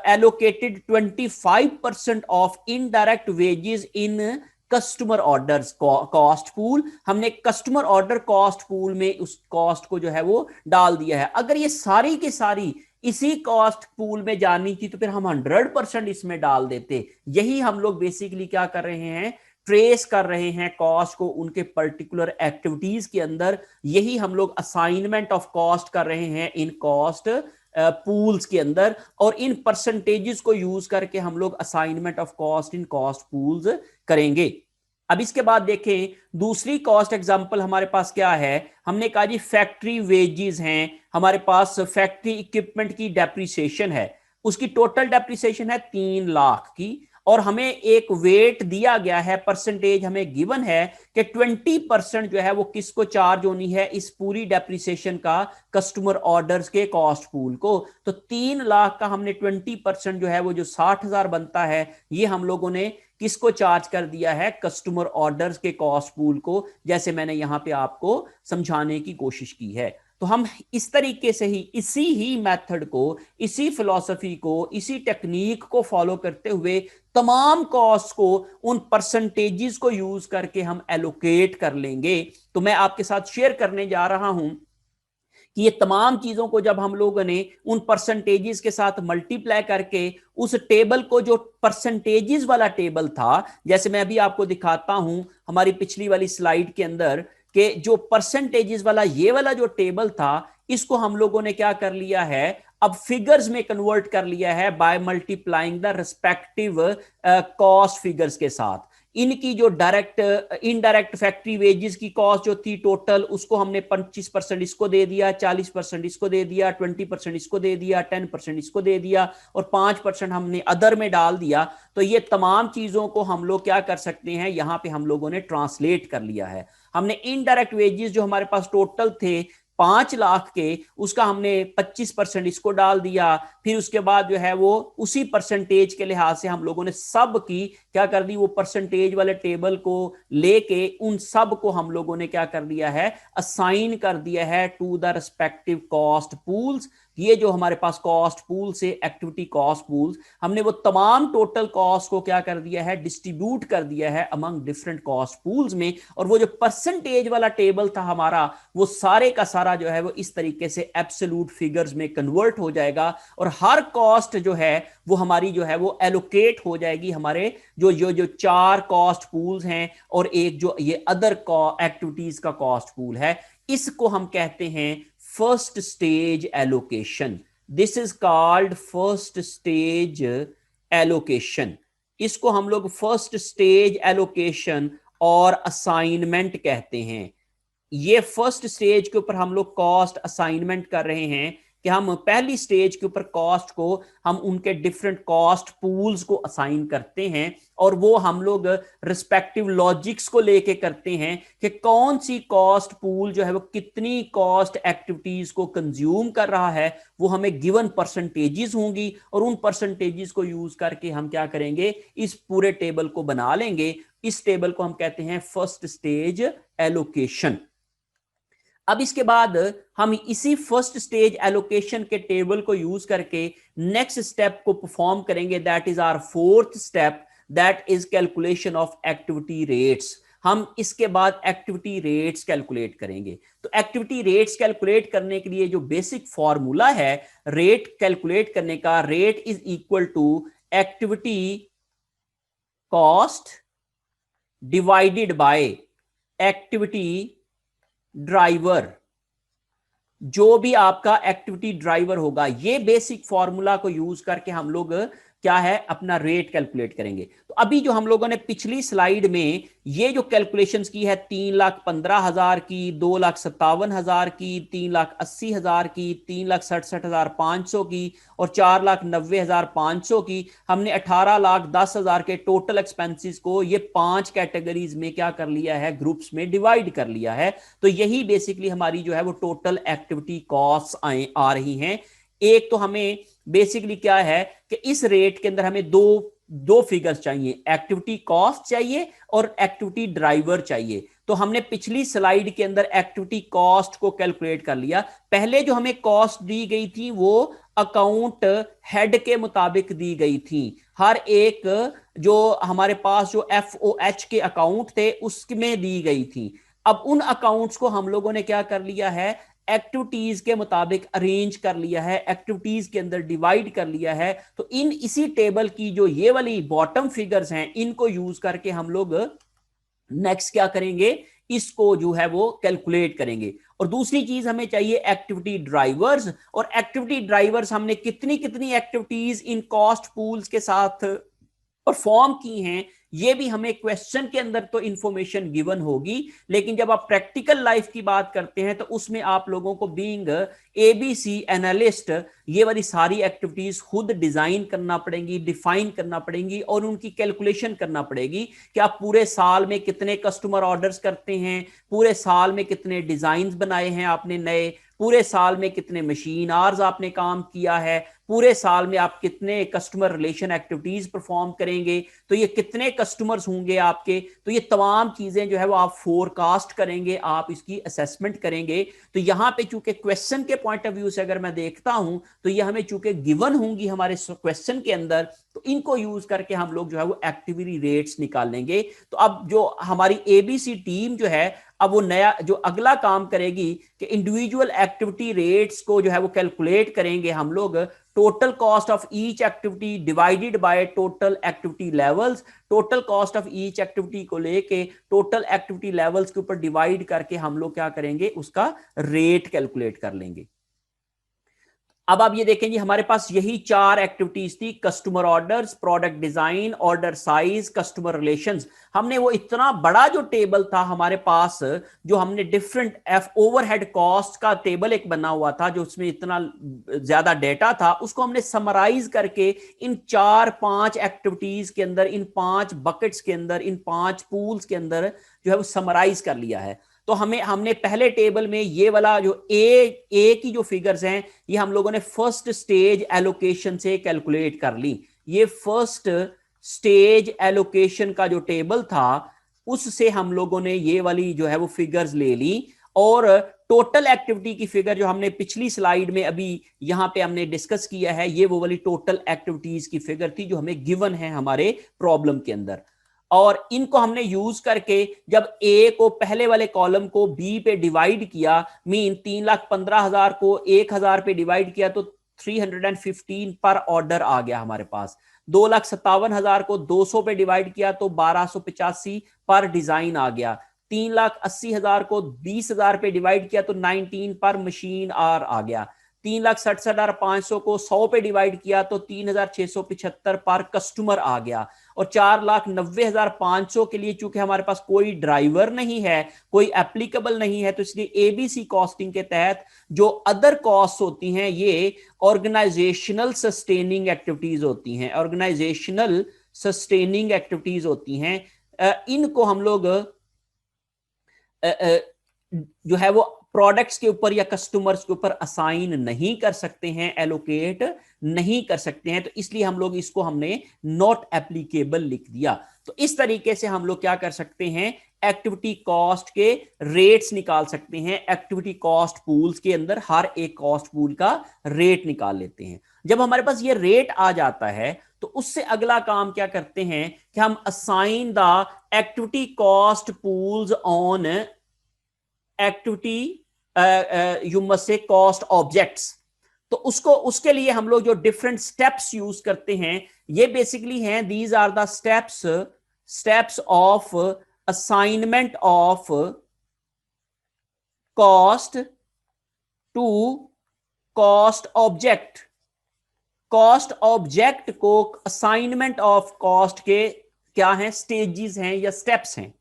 allocated 25% of indirect wages in customer orders cost pool. हमने कस्टमर ऑर्डर कॉस्ट पूल में उस कॉस्ट को जो है वो डाल दिया है। अगर ये सारी की सारी इसी कॉस्ट पूल में जानी थी तो फिर हम 100% इसमें डाल देते। यही हम लोग बेसिकली क्या कर रहे हैं? ट्रेस कर रहे हैं कॉस्ट को उनके पर्टिकुलर एक्टिविटीज के अंदर। यही हम लोग असाइनमेंट ऑफ कॉस्ट कर रहे हैं इन कॉस्ट पूल्स के अंदर, और इन परसेंटेजेस को यूज करके हम लोग assignment of cost in cost pools करेंगे। अब इसके बाद देखें दूसरी कॉस्ट एग्जांपल हमारे पास क्या है। हमने कहा जी फैक्ट्री वेजेस हैं, हमारे पास फैक्ट्री इक्विपमेंट की डेप्रिसिएशन है, उसकी टोटल डेप्रिसिएशन है 3 लाख की, और हमें एक वेट दिया गया है, परसेंटेज हमें गिवन है कि 20% जो है वो किसको चार्ज होनी है इस पूरी डेप्रिसिएशन का? कस्टमर ऑर्डर्स के कॉस्ट पूल को। तो 3 लाख का हमने 20% जो है वो जो 60,000 बनता है, ये हम लोगों ने किसको चार्ज कर दिया है? कस्टमर ऑर्डर्स के कॉस्ट पूल को, जैसे मैंने यहां पे आपको समझाने की कोशिश की है। तो हम इस तरीके से ही इसी ही मेथड को, इसी फिलॉसफी को, इसी टेक्निक को फॉलो करते हुए तमाम कॉस्ट को उन परसेंटेजेस को यूज करके हम एलोकेट कर लेंगे। तो मैं आपके साथ शेयर करने जा रहा हूं कि ये तमाम चीजों को जब हम लोगों ने उन परसेंटेजेस के साथ मल्टीप्लाई करके उस टेबल को, जो परसेंटेजेस वाला टेबल था, जैसे मैं अभी आपको दिखाता हूं हमारी पिछली वाली स्लाइड के अंदर, कि जो परसेंटेजेस वाला ये वाला जो टेबल था, इसको हम लोगों ने क्या कर लिया है? अब फिगर्स में कन्वर्ट कर लिया है by multiplying the respective cost figures के साथ। इनकी जो डायरेक्ट इनडायरेक्ट फैक्ट्री वेजेस की कॉस्ट जो थी टोटल, उसको हमने 25% इसको दे दिया, 40% इसको दे दिया, 20% इसको दे दिया, 10% इसको दे दिया, और 5% हमने अदर में डाल दिया। तो ये तमाम चीजों को हम लोग क्या कर सकते हैं? यहां पे हम लोगों ने ट्रांसलेट कर लिया है। हमने इनडायरेक्ट वेजेस जो हमारे पास टोटल थे 5 लाख के, उसका हमने 25% इसको डाल दिया। फिर उसके बाद जो है वो उसी परसेंटेज के लिहाज से हम लोगों ने सब की क्या कर दी? वो परसेंटेज वाले टेबल को लेके उन सब को हम लोगों ने क्या कर दिया है? असाइन कर दिया है to the respective cost pools. ये जो हमारे पास कॉस्ट पूल से एक्टिविटी कॉस्ट पूल्स, हमने वो तमाम टोटल कॉस्ट को क्या कर दिया है? डिस्ट्रीब्यूट कर दिया है अमंग डिफरेंट कॉस्ट पूल्स में। और वो जो परसेंटेज वाला टेबल था हमारा, वो सारे का सारा जो है वो इस तरीके से एब्सोल्यूट फिगर्स में कन्वर्ट हो जाएगा, और हर कॉस्ट जो है वो हमारी जो है वो एलोकेट हो जाएगी हमारे जो 4 कॉस्ट पूल्स हैं, और एक जो ये अदर एक्टिविटीज का कॉस्ट पूल है। इसको हम कहते हैं first stage allocation. This is called first stage allocation. इसको हम लोग फर्स्ट स्टेज एलोकेशन और असाइनमेंट कहते हैं। ये फर्स्ट स्टेज के ऊपर हम लोग कॉस्ट असाइनमेंट कर रहे हैं कि हम पहली स्टेज के ऊपर कॉस्ट को हम उनके डिफरेंट कॉस्ट पूल्स को असाइन करते हैं, और वो हम लोग रिस्पेक्टिव लॉजिक्स को लेके करते हैं कि कौन सी कॉस्ट पूल जो है वो कितनी कॉस्ट एक्टिविटीज को कंज्यूम कर रहा है। वो हमें गिवन परसेंटेजेस होंगी, और उन परसेंटेजेस को यूज करके हम क्या करेंगे? इस पूरे टेबल को बना लेंगे। इस टेबल को हम कहते हैं फर्स्ट स्टेज एलोकेशन। अब इसके बाद हम इसी फर्स्ट स्टेज एलोकेशन के टेबल को यूज करके नेक्स्ट स्टेप को परफॉर्म करेंगे। That is our fourth step, that is calculation of activity rates. हम इसके बाद एक्टिविटी रेट्स कैलकुलेट करेंगे। तो एक्टिविटी रेट्स कैलकुलेट करने के लिए जो बेसिक फॉर्मूला है रेट कैलकुलेट करने का, rate is equal to activity cost divided by activity driver. जो भी आपका एक्टिविटी ड्राइवर होगा, ये बेसिक फॉर्मूला को यूज करके हम लोग क्या है? अपना रेट कैलकुलेट करेंगे। तो अभी जो हम लोगों ने पिछली स्लाइड में ये जो कैलकुलेशंस की है 3,15,000 की, 2,57,000 की, 3,80,000 की, 3,67,500 की, और 4,90,500 की, हमने 18,10,000 के टोटल एक्सपेंसेस को ये 5 कैटेगरीज में क्या कर लिया है? ग्रुप्स में डिवाइड कर लिया है। तो यही बेसिकली हमारी जो है वो टोटल एक्टिविटी कॉस्ट आ रही हैं। एक तो हमें बेसिकली क्या है कि इस रेट के अंदर हमें दो फिगर्स चाहिए, एक्टिविटी कॉस्ट चाहिए और एक्टिविटी ड्राइवर चाहिए। तो हमने पिछली स्लाइड के अंदर एक्टिविटी कॉस्ट को कैलकुलेट कर लिया। पहले जो हमें कॉस्ट दी गई थी वो अकाउंट हेड के मुताबिक दी गई थी। हर एक जो हमारे पास जो FOH के अकाउंट थे उसमें दी गई थी। अब उन अकाउंट्स को हम लोगों ने क्या कर लिया है, एक्टिविटीज के मुताबिक अरेंज कर लिया है, एक्टिविटीज के अंदर डिवाइड कर लिया है। तो इन इसी टेबल की जो ये वाली बॉटम फिगर्स हैं इनको यूज करके हम लोग नेक्स्ट क्या करेंगे, इसको जो है वो कैलकुलेट करेंगे। और दूसरी चीज हमें चाहिए एक्टिविटी ड्राइवर्स, और एक्टिविटी ड्राइवर्स हमने कितनी कितनी एक्टिविटीज इन कॉस्ट पूल्स के साथ परफॉर्म की हैं ये भी हमें क्वेश्चन के अंदर तो इंफॉर्मेशन गिवन होगी, लेकिन जब आप प्रैक्टिकल लाइफ की बात करते हैं तो उसमें आप लोगों को बीइंग ABC एनालिस्ट ये वाली सारी एक्टिविटीज खुद डिजाइन करना पड़ेंगी, डिफाइन करना पड़ेंगी और उनकी कैलकुलेशन करना पड़ेगी कि आप पूरे साल में कितने कस्टमर ऑर्डर्स करते हैं, पूरे साल में कितने डिजाइन बनाए हैं आपने नए, पूरे साल में कितने मशीन आवर्स आपने काम किया है, पूरे साल में आप कितने कस्टमर रिलेशन एक्टिविटीज परफॉर्म करेंगे, तो ये कितने कस्टमर्स होंगे आपके। तो ये तमाम चीजें जो है वो आप फोरकास्ट करेंगे, आप इसकी असेसमेंट करेंगे। तो यहां पे चूंकि क्वेश्चन के पॉइंट ऑफ व्यू से अगर मैं देखता हूं तो ये हमें चूंकि गिवन होंगी हमारे क्वेश्चन के अंदर, तो इनको यूज करके हम लोग जो है वो एक्टिविटी रेट्स निकालेंगे। तो अब जो हमारी ABC टीम जो है अब वो नया जो अगला काम करेगी कि इंडिविजुअल एक्टिविटी रेट्स को जो है वो कैलकुलेट करेंगे हम लोग, total cost of each activity divided by total activity levels, total cost of each activity को लेके टोटल एक्टिविटी लेवल्स के ऊपर डिवाइड करके हम लोग क्या करेंगे, उसका रेट कैलकुलेट कर लेंगे। अब आप ये देखेंगे हमारे पास यही 4 एक्टिविटीज थी, customer orders, product design, order size, customer relations. हमने वो इतना बड़ा जो टेबल था हमारे पास, जो हमने डिफरेंट ओवरहेड कॉस्ट का टेबल एक बना हुआ था जो उसमें इतना ज्यादा डेटा था, उसको हमने समराइज करके इन 4-5 एक्टिविटीज के अंदर, इन 5 बकेट्स के अंदर, इन 5 पूल्स के अंदर जो है वो समराइज कर लिया है। तो हमने पहले टेबल में ये वाला जो ए की जो फिगर्स हैं ये हम लोगों ने फर्स्ट स्टेज एलोकेशन से कैलकुलेट कर ली। ये फर्स्ट स्टेज एलोकेशन का जो टेबल था उससे हम लोगों ने ये वाली जो है वो फिगर्स ले ली, और टोटल एक्टिविटी की फिगर जो हमने पिछली स्लाइड में अभी यहां पे हमने डिस्कस किया है, ये वो वाली टोटल एक्टिविटीज की फिगर थी जो हमें गिवन है हमारे प्रॉब्लम के अंदर। और इनको हमने यूज करके जब ए को पहले वाले कॉलम को बी पे डिवाइड किया, मीन 3,15,000 को 1,000 पे डिवाइड किया तो 315 पर ऑर्डर आ गया हमारे पास। 2,57,000 को 200 पे डिवाइड किया तो 1,285 पर डिजाइन आ गया। 3,80,000 को 20,000 पे डिवाइड किया तो 19 पर मशीन आर आ गया। 3,67,500 को 100 पे डिवाइड किया तो 3,675 पर कस्टमर आ गया। और 4,90,500 के लिए चूंकि हमारे पास कोई ड्राइवर नहीं है, कोई एप्लीकेबल नहीं है, तो इसलिए ABC कॉस्टिंग के तहत जो अदर कॉस्ट होती हैं ये ऑर्गेनाइजेशनल सस्टेनिंग एक्टिविटीज होती हैं, ऑर्गेनाइजेशनल सस्टेनिंग एक्टिविटीज होती हैं। इनको हम लोग जो है वो प्रोडक्ट्स के ऊपर या कस्टमर्स के ऊपर असाइन नहीं कर सकते हैं, एलोकेट नहीं कर सकते हैं, तो इसलिए हम लोग इसको हमने नॉट एप्लीकेबल लिख दिया। तो इस तरीके से हम लोग क्या कर सकते हैं, एक्टिविटी कॉस्ट के रेट्स निकाल सकते हैं। एक्टिविटी कॉस्ट पूल्स के अंदर हर एक कॉस्ट पूल का रेट निकाल लेते हैं। जब हमारे पास ये रेट आ जाता है तो उससे अगला काम क्या करते हैं कि हम assign the activity cost pools on activity you must say cost objects. तो उसके लिए हम लोग जो डिफरेंट स्टेप्स यूज करते हैं ये बेसिकली हैं, these are the steps of assignment of cost to cost object. Cost object को असाइनमेंट ऑफ कॉस्ट के क्या हैं, स्टेजेस हैं या स्टेप्स हैं।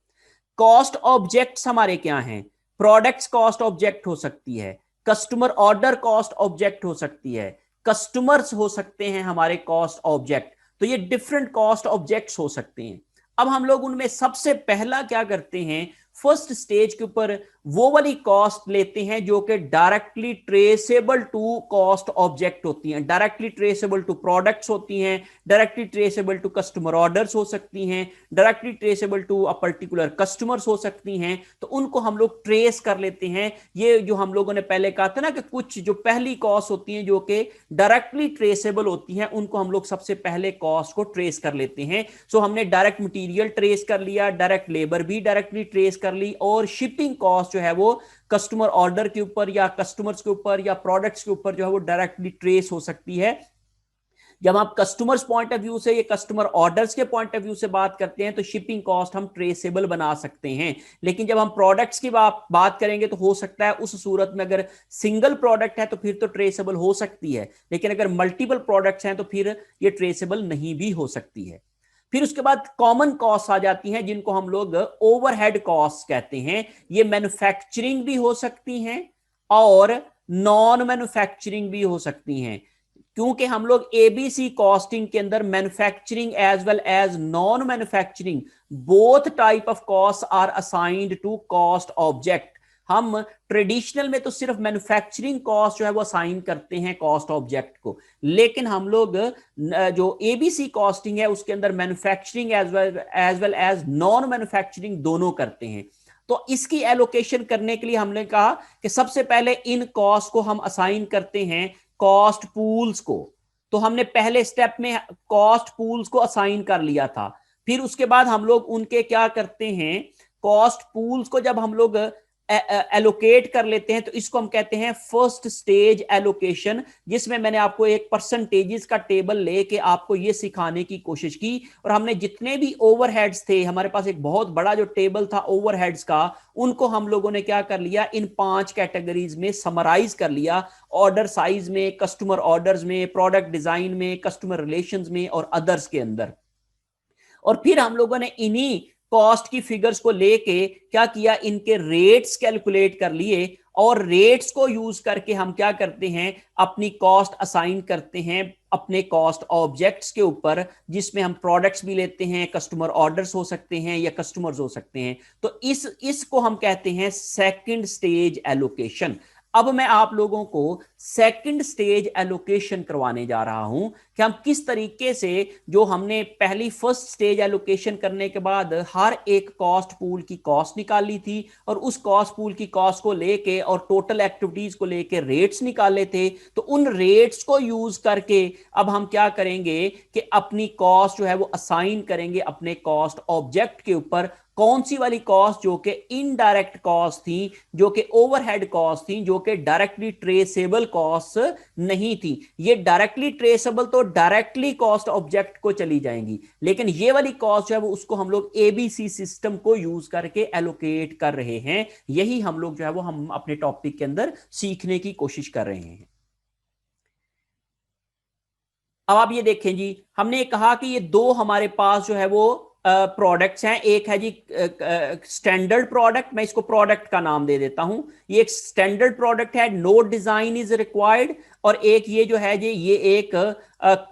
कॉस्ट ऑब्जेक्ट्स हमारे क्या हैं, प्रोडक्ट्स कॉस्ट ऑब्जेक्ट हो सकती है, कस्टमर ऑर्डर कॉस्ट ऑब्जेक्ट हो सकती है, कस्टमर्स हो सकते हैं हमारे कॉस्ट ऑब्जेक्ट। तो ये डिफरेंट कॉस्ट ऑब्जेक्ट्स हो सकते हैं। अब हम लोग उनमें सबसे पहला क्या करते हैं, फर्स्ट स्टेज के ऊपर वो वाली कॉस्ट लेते हैं जो कि directly traceable to cost object होती हैं, डायरेक्टली ट्रेसेबल टू प्रोडक्ट्स होती हैं, directly traceable to customer orders हो सकती हैं, directly traceable to a particular customers हो सकती हैं। तो उनको हम लोग ट्रेस कर लेते हैं। ये जो हम लोगों ने पहले कहा था ना कि कुछ जो पहली कॉस्ट होती हैं जो कि डायरेक्टली ट्रेसेबल होती हैं, उनको हम लोग सबसे पहले कॉस्ट को ट्रेस कर लेते हैं। सो हमने डायरेक्ट मटेरियल ट्रेस कर लिया, डायरेक्ट लेबर भी डायरेक्टली ट्रेस कर ली, और शिपिंग कॉस्ट जो है वो कस्टमर ऑर्डर के ऊपर या कस्टमर्स के ऊपर या प्रोडक्ट्स के ऊपर जो है वो डायरेक्टली ट्रेस हो सकती है। जब आप कस्टमर्स पॉइंट ऑफ व्यू से या कस्टमर ऑर्डर्स के पॉइंट ऑफ व्यू से बात करते हैं तो शिपिंग कॉस्ट हम ट्रेसेबल बना सकते हैं। लेकिन जब हम प्रोडक्ट्स की बात करेंगे तो हो सकता है उस सूरत में अगर सिंगल प्रोडक्ट है तो फिर तो ट्रेसेबल हो सकती है, लेकिन अगर मल्टीपल प्रोडक्ट्स हैं तो फिर ये ट्रेसेबल नहीं भी हो सकती है। फिर उसके बाद कॉमन कॉस्ट आ जाती हैं जिनको हम लोग ओवरहेड कॉस्ट कहते हैं। ये मैन्युफैक्चरिंग भी हो सकती हैं और नॉन मैन्युफैक्चरिंग भी हो सकती हैं, क्योंकि हम लोग एबीसी कॉस्टिंग के अंदर manufacturing as well as non manufacturing both type of cost are assigned to cost object. हम ट्रेडिशनल में तो सिर्फ मैन्युफैक्चरिंग कॉस्ट जो है वो असाइन करते हैं कॉस्ट ऑब्जेक्ट को, लेकिन हम लोग जो एबीसी कॉस्टिंग है उसके अंदर manufacturing as well as non manufacturing दोनों करते हैं। तो इसकी एलोकेशन करने के लिए हमने कहा कि सबसे पहले इन कॉस्ट को हम असाइन करते हैं कॉस्ट पूल्स को। तो हमने पहले स्टेप में कॉस्ट पूल्स को असाइन कर लिया था। फिर उसके बाद हम लोग उनके क्या करते हैं, कॉस्ट पूल्स को जब हम लोग एलोकेट कर लेते हैं तो इसको हम कहते हैं फर्स्ट स्टेज एलोकेशन, जिसमें मैंने आपको एक परसेंटेजेस का टेबल लेके आपको ये सिखाने की कोशिश की। और हमने जितने भी ओवरहेड्स थे, हमारे पास एक बहुत बड़ा जो टेबल था ओवरहेड्स का, उनको हम लोगों ने क्या कर लिया, इन 5 कैटेगरीज में समराइज कर लिया। ऑर्डर साइज में, कस्टमर ऑर्डर्स में, प्रोडक्ट डिजाइन में, कस्टमर रिलेशंस में और अदर्स के अंदर। और फिर हम लोगों ने इन्हीं कॉस्ट की फिगर्स को लेके क्या किया, इनके रेट्स कैलकुलेट कर लिए, और रेट्स को यूज करके हम क्या करते हैं, अपनी कॉस्ट असाइन करते हैं अपने कॉस्ट ऑब्जेक्ट्स के ऊपर, जिसमें हम प्रोडक्ट्स भी लेते हैं, कस्टमर ऑर्डर्स हो सकते हैं या कस्टमर्स हो सकते हैं। तो इसको हम कहते हैं सेकंड स्टेज एलोकेशन। अब मैं आप लोगों को सेकंड स्टेज एलोकेशन करवाने जा रहा हूं कि हम किस तरीके से, जो हमने पहली फर्स्ट स्टेज एलोकेशन करने के बाद हर एक कॉस्ट पूल की कॉस्ट निकाली थी और उस कॉस्ट पूल की कॉस्ट को लेके और टोटल एक्टिविटीज को लेके रेट्स निकाले थे, तो उन रेट्स को यूज करके अब हम क्या करेंगे कि अपनी कॉस्ट जो है वो असाइन करेंगे अपने कॉस्ट ऑब्जेक्ट के ऊपर। कौन सी वाली कॉस्ट, जो कि इनडायरेक्ट कॉस्ट थी, जो कि ओवरहेड कॉस्ट थी, जो कि डायरेक्टली ट्रेसेबल कॉस्ट नहीं थी। ये डायरेक्टली ट्रेसेबल तो डायरेक्टली कॉस्ट ऑब्जेक्ट को चली जाएंगी, लेकिन ये वाली कॉस्ट जो है वो उसको हम लोग एबीसी सिस्टम को यूज करके एलोकेट कर रहे हैं। यही हम लोग जो है वो हम अपने टॉपिक के अंदर सीखने की कोशिश कर रहे हैं। अब आप ये देखें जी, हमने कहा कि ये दो हमारे पास जो है वो प्रोडक्ट्स हैं। एक है जी स्टैंडर्ड प्रोडक्ट, मैं इसको प्रोडक्ट का नाम दे देता हूं। ये एक स्टैंडर्ड प्रोडक्ट है, नो डिजाइन इज रिक्वायर्ड। और एक ये जो है जी, ये एक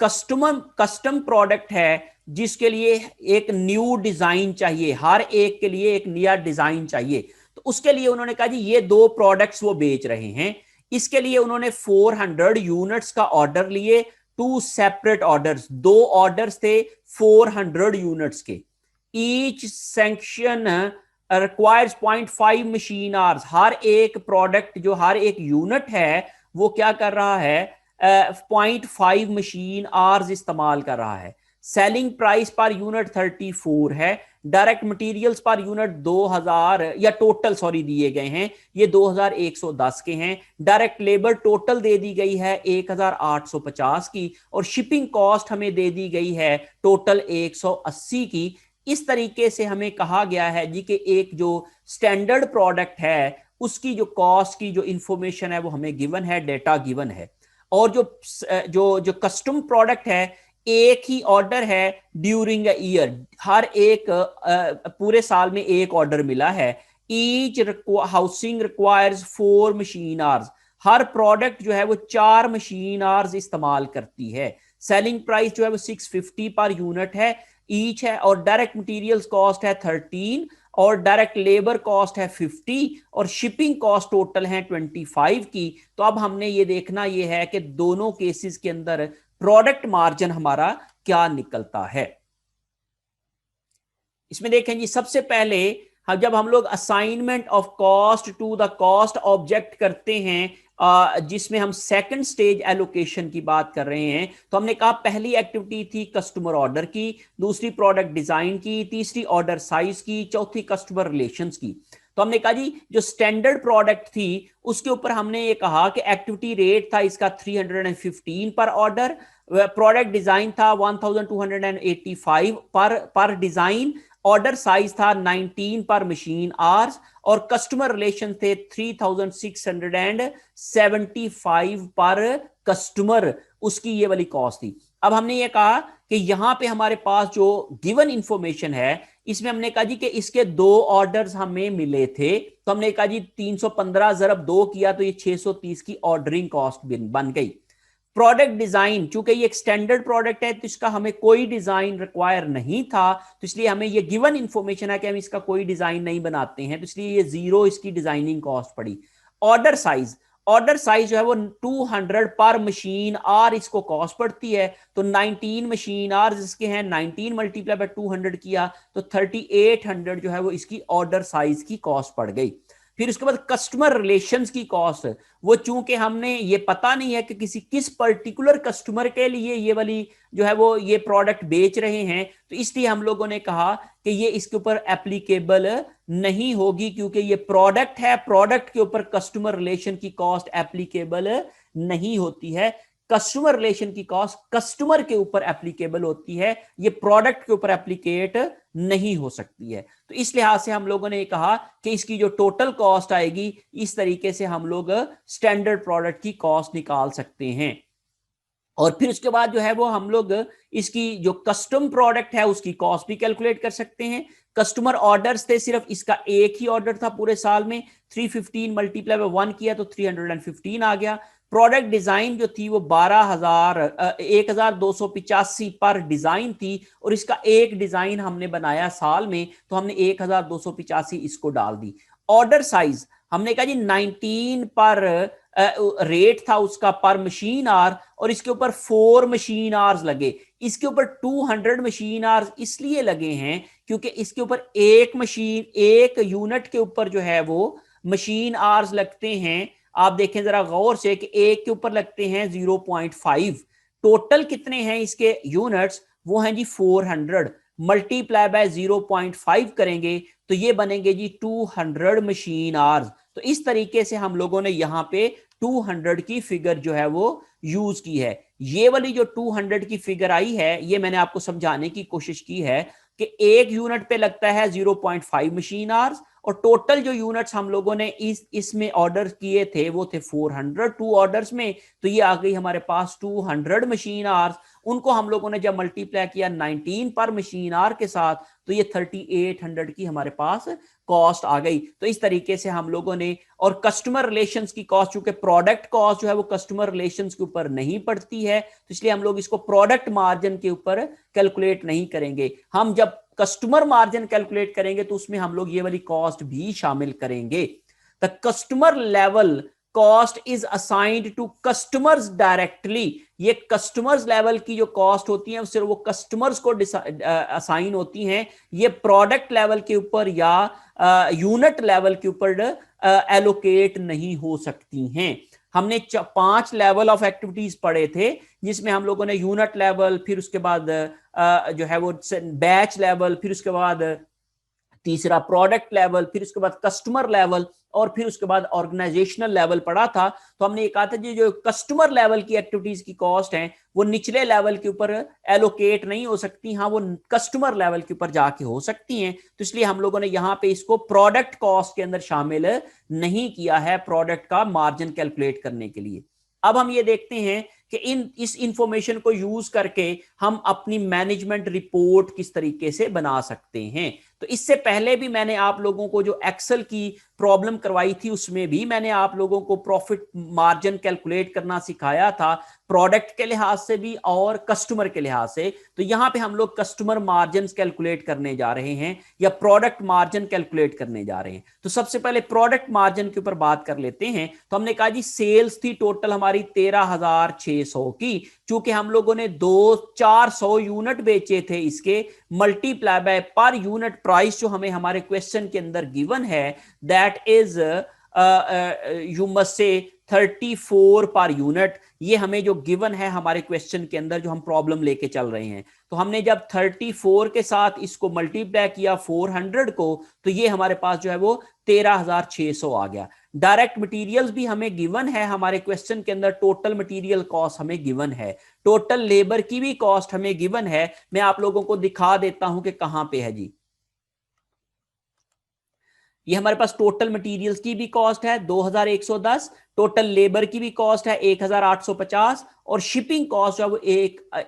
कस्टम प्रोडक्ट है जिसके लिए एक न्यू डिजाइन चाहिए, हर एक के लिए एक नया डिजाइन चाहिए। तो उसके लिए उन्होंने कहा जी ये दो प्रोडक्ट्स वो बेच रहे हैं। इसके लिए उन्होंने 400 यूनिट्स का ऑर्डर लिए, 2 सेपरेट ऑर्डर्स, 2 ऑर्डर्स थे 400 यूनिट्स के। Each section requires 0.5 machine hours. हर एक प्रोडक्ट जो हर एक यूनिट है वो क्या कर रहा है, 0.5 मशीन आवर्स इस्तेमाल कर रहा है। सेलिंग प्राइस पर यूनिट 34 है। डायरेक्ट मटेरियल्स पर यूनिट 2000 या टोटल सॉरी दिए गए हैं, ये 2110 के हैं। डायरेक्ट लेबर टोटल दे दी गई है 1850 की, और शिपिंग कॉस्ट हमें दे दी गई है टोटल 180 की। इस तरीके से हमें कहा गया है जी कि एक जो स्टैंडर्ड प्रोडक्ट है उसकी जो कॉस्ट की जो इंफॉर्मेशन है वो हमें गिवन है, डेटा गिवन है। और जो कस्टम प्रोडक्ट है, एक ही ऑर्डर है ड्यूरिंग अ ईयर, हर एक पूरे साल में एक ऑर्डर मिला है। Each housing requires 4 machine hours. हर प्रोडक्ट जो है वो 4 मशीन आवर्स इस्तेमाल करती है। सेलिंग प्राइस जो है वो 650 पर यूनिट है ईच है। और डायरेक्ट मटेरियल्स कॉस्ट है 13 और डायरेक्ट लेबर कॉस्ट है 50 और शिपिंग कॉस्ट टोटल है 25 की। तो अब हमने ये देखना ये है कि दोनों केसेस के अंदर प्रोडक्ट मार्जिन हमारा क्या निकलता है। इसमें देखें जी, सबसे पहले जब हम लोग assignment of cost to the cost object करते हैं, जिसमें हम सेकंड स्टेज एलोकेशन की बात कर रहे हैं, तो हमने कहा पहली एक्टिविटी थी कस्टमर ऑर्डर की, दूसरी प्रोडक्ट डिजाइन की, तीसरी ऑर्डर साइज की, चौथी कस्टमर रिलेशंस की। तो हमने कहा जी जो स्टैंडर्ड प्रोडक्ट थी उसके ऊपर हमने ये कहा कि एक्टिविटी रेट था इसका 315 पर ऑर्डर, प्रोडक्ट डिजाइन था 1285 पर डिजाइन, ऑर्डर साइज था 19 पर मशीन आवर्स और कस्टमर रिलेशन थे 3675 पर कस्टमर, उसकी ये वाली कॉस्ट थी। अब हमने ये कहा कि यहां पे हमारे पास जो गिवन इंफॉर्मेशन है इसमें हमने कहा जी कि इसके दो ऑर्डर्स हमें मिले थे, तो हमने कहा जी 315 ज़रब 2 किया तो ये 630 की ऑर्डरिंग कॉस्ट बन गई। प्रोडक्ट डिजाइन, चूंकि ये एक स्टैंडर्ड प्रोडक्ट है तो इसका हमें कोई डिजाइन रिक्वायर नहीं था, तो इसलिए हमें ये गिवन इंफॉर्मेशन है कि हम इसका कोई डिजाइन नहीं बनाते हैं, तो इसलिए ये 0 इसकी डिजाइनिंग कॉस्ट पड़ी। ऑर्डर साइज, ऑर्डर साइज जो है वो 200 पर मशीन आर इसको कॉस्ट पड़ती है, तो 19 मशीन आर इसके हैं, 19 मल्टीप्लाई बाय 200 किया तो 3800 जो है वो इसकी ऑर्डर साइज की कॉस्ट पड़ गई। फिर उसके बाद कस्टमर रिलेशंस की कॉस्ट, वो चूंकि हमने ये पता नहीं है कि किस पर्टिकुलर कस्टमर के लिए ये वाली जो है वो ये प्रोडक्ट बेच रहे हैं, तो इसलिए हम लोगों ने कहा कि ये इसके ऊपर एप्लीकेबल नहीं होगी, क्योंकि ये प्रोडक्ट है, प्रोडक्ट के ऊपर कस्टमर रिलेशन की कॉस्ट एप्लीकेबल नहीं होती है। कस्टमर रिलेशन की कॉस्ट कस्टमर के ऊपर एप्लीकेबल होती है, ये प्रोडक्ट के ऊपर एप्लीकेट नहीं हो सकती है। तो इस लिहाज से हम लोगों ने कहा कि इसकी जो टोटल कॉस्ट आएगी इस तरीके से हम लोग स्टैंडर्ड प्रोडक्ट की कॉस्ट निकाल सकते हैं। और फिर उसके बाद जो है वो हम लोग इसकी जो कस्टम प्रोडक्ट है उसकी कॉस्ट भी कैलकुलेट कर सकते हैं। कस्टमर ऑर्डर्स थे, सिर्फ इसका एक ही ऑर्डर था पूरे साल में, 315 मल्टीप्लाई बाय 1 किया तो 315 आ गया। प्रोडक्ट डिजाइन जो थी वो 1285 पर डिजाइन थी और इसका एक डिजाइन हमने बनाया साल में, तो हमने 1285 इसको डाल दी। ऑर्डर साइज हमने कहा जी 19 पर रेट था उसका पर मशीन आर और इसके ऊपर 4 मशीन आर्स लगे। इसके ऊपर 200 मशीन आर्स इसलिए लगे हैं क्योंकि इसके ऊपर एक यूनिट के ऊपर जो है वो मशीन आर्स लगते हैं। आप देखें जरा गौर से कि एक के ऊपर लगते हैं 0.5, टोटल कितने हैं इसके यूनिट्स, वो हैं जी 400, मल्टीप्लाई बाय 0.5 करेंगे तो ये बनेंगे जी 200 मशीन आवर्स। तो इस तरीके से हम लोगों ने यहां पे 200 की फिगर जो है वो यूज की है। ये वाली जो 200 की फिगर आई है ये मैंने आपको समझाने की कोशिश की है कि एक यूनिट पे लगता है 0.5 मशीन आवर्स और टोटल जो यूनिट्स हम लोगों ने इसमें ऑर्डर किए थे वो थे 400 2 ऑर्डर्स में, तो ये आ गई हमारे पास 200 मशीन आवर्स। उनको हम लोगों ने जब मल्टीप्लाई किया 19 पर मशीन आवर के साथ तो ये 3800 की हमारे पास कॉस्ट आ गई। तो इस तरीके से हम लोगों ने, और कस्टमर रिलेशंस की कॉस्ट चूंकि प्रोडक्ट कॉस्ट जो है वो कस्टमर रिलेशंस के ऊपर नहीं पड़ती है तो इसलिए हम लोग इसको प्रोडक्ट मार्जिन के ऊपर कैलकुलेट नहीं करेंगे। हम जब कस्टमर मार्जिन कैलकुलेट करेंगे तो उसमें हम लोग ये वाली कॉस्ट भी शामिल करेंगे। The customer level cost is assigned to customers directly, ये कस्टमर्स लेवल की जो कॉस्ट होती है सिर्फ वो कस्टमर्स को असाइन होती हैं, ये प्रोडक्ट लेवल के ऊपर या यूनिट लेवल के ऊपर एलोकेट नहीं हो सकती हैं। हमने 5 लेवल ऑफ एक्टिविटीज पढ़े थे जिसमें हम लोगों ने यूनिट लेवल, फिर उसके बाद जो है वो बैच लेवल, फिर उसके बाद तीसरा प्रोडक्ट लेवल, फिर उसके बाद कस्टमर लेवल और फिर उसके बाद ऑर्गेनाइजेशनल लेवल पढ़ा था। तो हमने ये कहा था जो कस्टमर लेवल की एक्टिविटीज की कॉस्ट है वो निचले लेवल के ऊपर एलोकेट नहीं हो सकती, हाँ वो कस्टमर लेवल के ऊपर जाके हो सकती हैं। तो इसलिए हम लोगों ने यहाँ पे इसको प्रोडक्ट कॉस्ट के अंदर शामिल नहीं किया है प्रोडक्ट का मार्जिन कैलकुलेट करने के लिए। अब हम ये देखते हैं कि इस इंफॉर्मेशन को यूज करके हम अपनी मैनेजमेंट रिपोर्ट किस तरीके से बना सकते हैं। तो इससे पहले भी मैंने आप लोगों को जो एक्सेल की प्रॉब्लम करवाई थी उसमें भी मैंने आप लोगों को प्रॉफिट मार्जिन कैलकुलेट करना सिखाया था, प्रोडक्ट के लिहाज से भी और कस्टमर के लिहाज से। तो यहां पे हम लोग कस्टमर मार्जिन कैलकुलेट करने जा रहे हैं या प्रोडक्ट मार्जिन कैलकुलेट करने जा रहे हैं। तो सबसे पहले प्रोडक्ट मार्जिन के ऊपर बात कर लेते हैं। तो हमने कहा जी सेल्स थी टोटल हमारी 13,600 की, चूंकि हम लोगों ने 400 यूनिट बेचे थे, इसके multiply by per unit price जो हमें हमारे क्वेश्चन के अंदर गिवन है, that is you must say 34 per unit. ये हमें जो गिवन है हमारे क्वेश्चन के अंदर, जो हम प्रॉब्लम लेके चल रहे हैं, तो हमने जब 34 के साथ इसको मल्टीप्लाई किया 400 को, तो ये हमारे पास जो है वो 13,600 आ गया। डायरेक्ट मटेरियल्स भी हमें गिवन है हमारे क्वेश्चन के अंदर, टोटल मटेरियल कॉस्ट हमें गिवन है, टोटल लेबर की भी कॉस्ट हमें गिवन है। मैं आप लोगों को दिखा देता हूं कि कहां पे है जी। ये हमारे पास टोटल मटेरियल्स की भी कॉस्ट है 2110, टोटल लेबर की भी कॉस्ट है 1850 और शिपिंग कॉस्ट जो है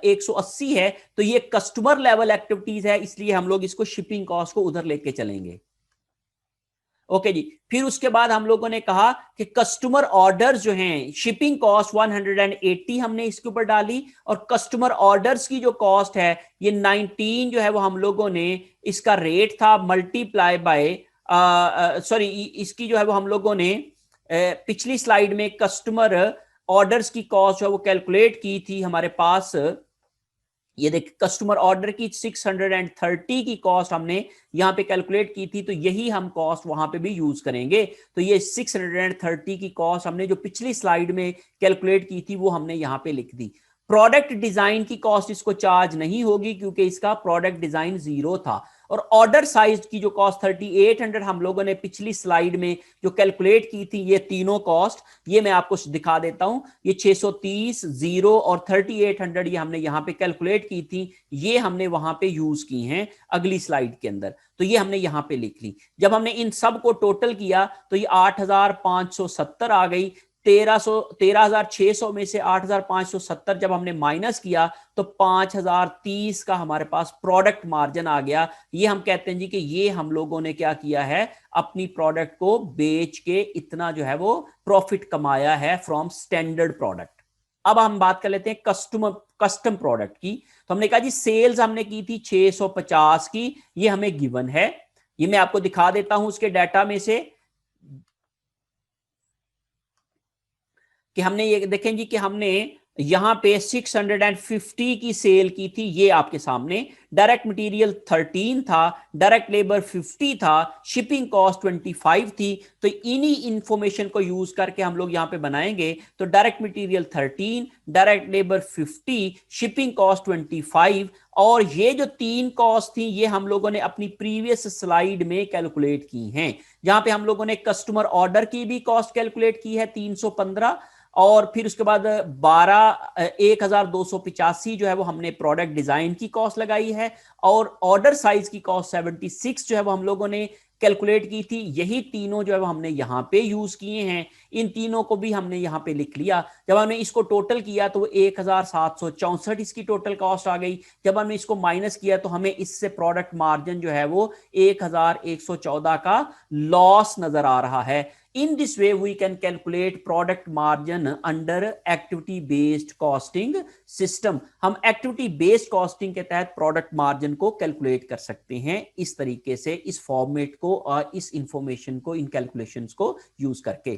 180 है। तो ये कस्टमर लेवल एक्टिविटीज है, इसलिए हम लोग इसको शिपिंग कॉस्ट को उधर लेके चलेंगे। ओके जी। फिर उसके बाद हम लोगों ने कहा कि कस्टमर ऑर्डर्स जो हैं, शिपिंग कॉस्ट 180 हमने इसके ऊपर डाली, और कस्टमर ऑर्डर्स की जो कॉस्ट है ये 19 जो है वो हम लोगों ने, इसका रेट था मल्टीप्लाई बाय सॉरी इसकी जो है वो हम लोगों ने पिछली स्लाइड में कस्टमर ऑर्डर्स की कॉस्ट जो है वो कैलकुलेट की थी हमारे पास। ये देख कस्टमर ऑर्डर की 630 की कॉस्ट हमने यहां पे कैलकुलेट की थी, तो यही हम कॉस्ट वहां पे भी यूज करेंगे। तो ये 630 की कॉस्ट हमने जो पिछली स्लाइड में कैलकुलेट की थी वो हमने यहां पे लिख दी। प्रोडक्ट डिजाइन की कॉस्ट इसको चार्ज नहीं होगी क्योंकि इसका प्रोडक्ट डिजाइन 0 था। और ऑर्डर साइज की जो कॉस्ट 3800 हम लोगों ने पिछली स्लाइड में जो कैलकुलेट की थी, ये तीनों कॉस्ट ये मैं आपको दिखा देता हूं। ये 630, 0 और 3800 ये हमने यहां पे कैलकुलेट की थी, ये हमने वहां पे यूज की हैं अगली स्लाइड के अंदर। तो ये हमने यहां पे लिख ली। जब हमने इन सब को टोटल किया तो ये 8570 आ गई। 13,600 में से 8,570 जब हमने माइनस किया तो 5,030 का हमारे पास प्रोडक्ट मार्जिन आ गया। ये हम कहते हैं जी कि ये हम लोगों ने क्या किया है, अपनी प्रोडक्ट को बेच के इतना जो है वो प्रॉफिट कमाया है फ्रॉम स्टैंडर्ड प्रोडक्ट। अब हम बात कर लेते हैं कस्टम प्रोडक्ट की। तो हमने कहा जी सेल्स हमने की थी 650 की, ये हमें गिवन है। ये मैं आपको दिखा देता हूं उसके डाटा में से कि हमने ये देखें जी कि हमने यहां पे 650 की सेल की थी, ये आपके सामने। डायरेक्ट मटेरियल 13 था, डायरेक्ट लेबर 50 था, शिपिंग कॉस्ट 25 थी। तो इन्हीं इंफॉर्मेशन को यूज करके हम लोग यहां पे बनाएंगे। तो direct material 13, direct labour 50, shipping cost 25, और ये जो तीन कॉस्ट थी ये हम लोगों ने अपनी प्रीवियस स्लाइड में कैलकुलेट की हैं, जहां पे हम लोगों ने कस्टमर ऑर्डर की भी कॉस्ट कैलकुलेट की है 315, और फिर उसके बाद 12,1,285 जो है वो हमने प्रोडक्ट डिजाइन की कॉस्ट लगाई है, और ऑर्डर साइज की कॉस्ट 76 जो है वो हम लोगों ने कैलकुलेट की थी। यही तीनों जो है वो हमने यहां पे यूज किए हैं, इन तीनों को भी हमने यहां पे लिख लिया। जब हमने इसको टोटल किया तो 1,764 इसकी टोटल कॉस्ट आ गई। जब हमने इसको माइनस किया तो हमें इससे प्रोडक्ट मार्जिन जो है वो 1,114 का लॉस नजर आ रहा है। In this way, we can calculate product margin under activity based costing system. हम activity based costing के तहत product margin को calculate कर सकते हैं इस तरीके से, इस फॉर्मेट को और इस इंफॉर्मेशन को, इन कैलकुलेशंस को यूज करके।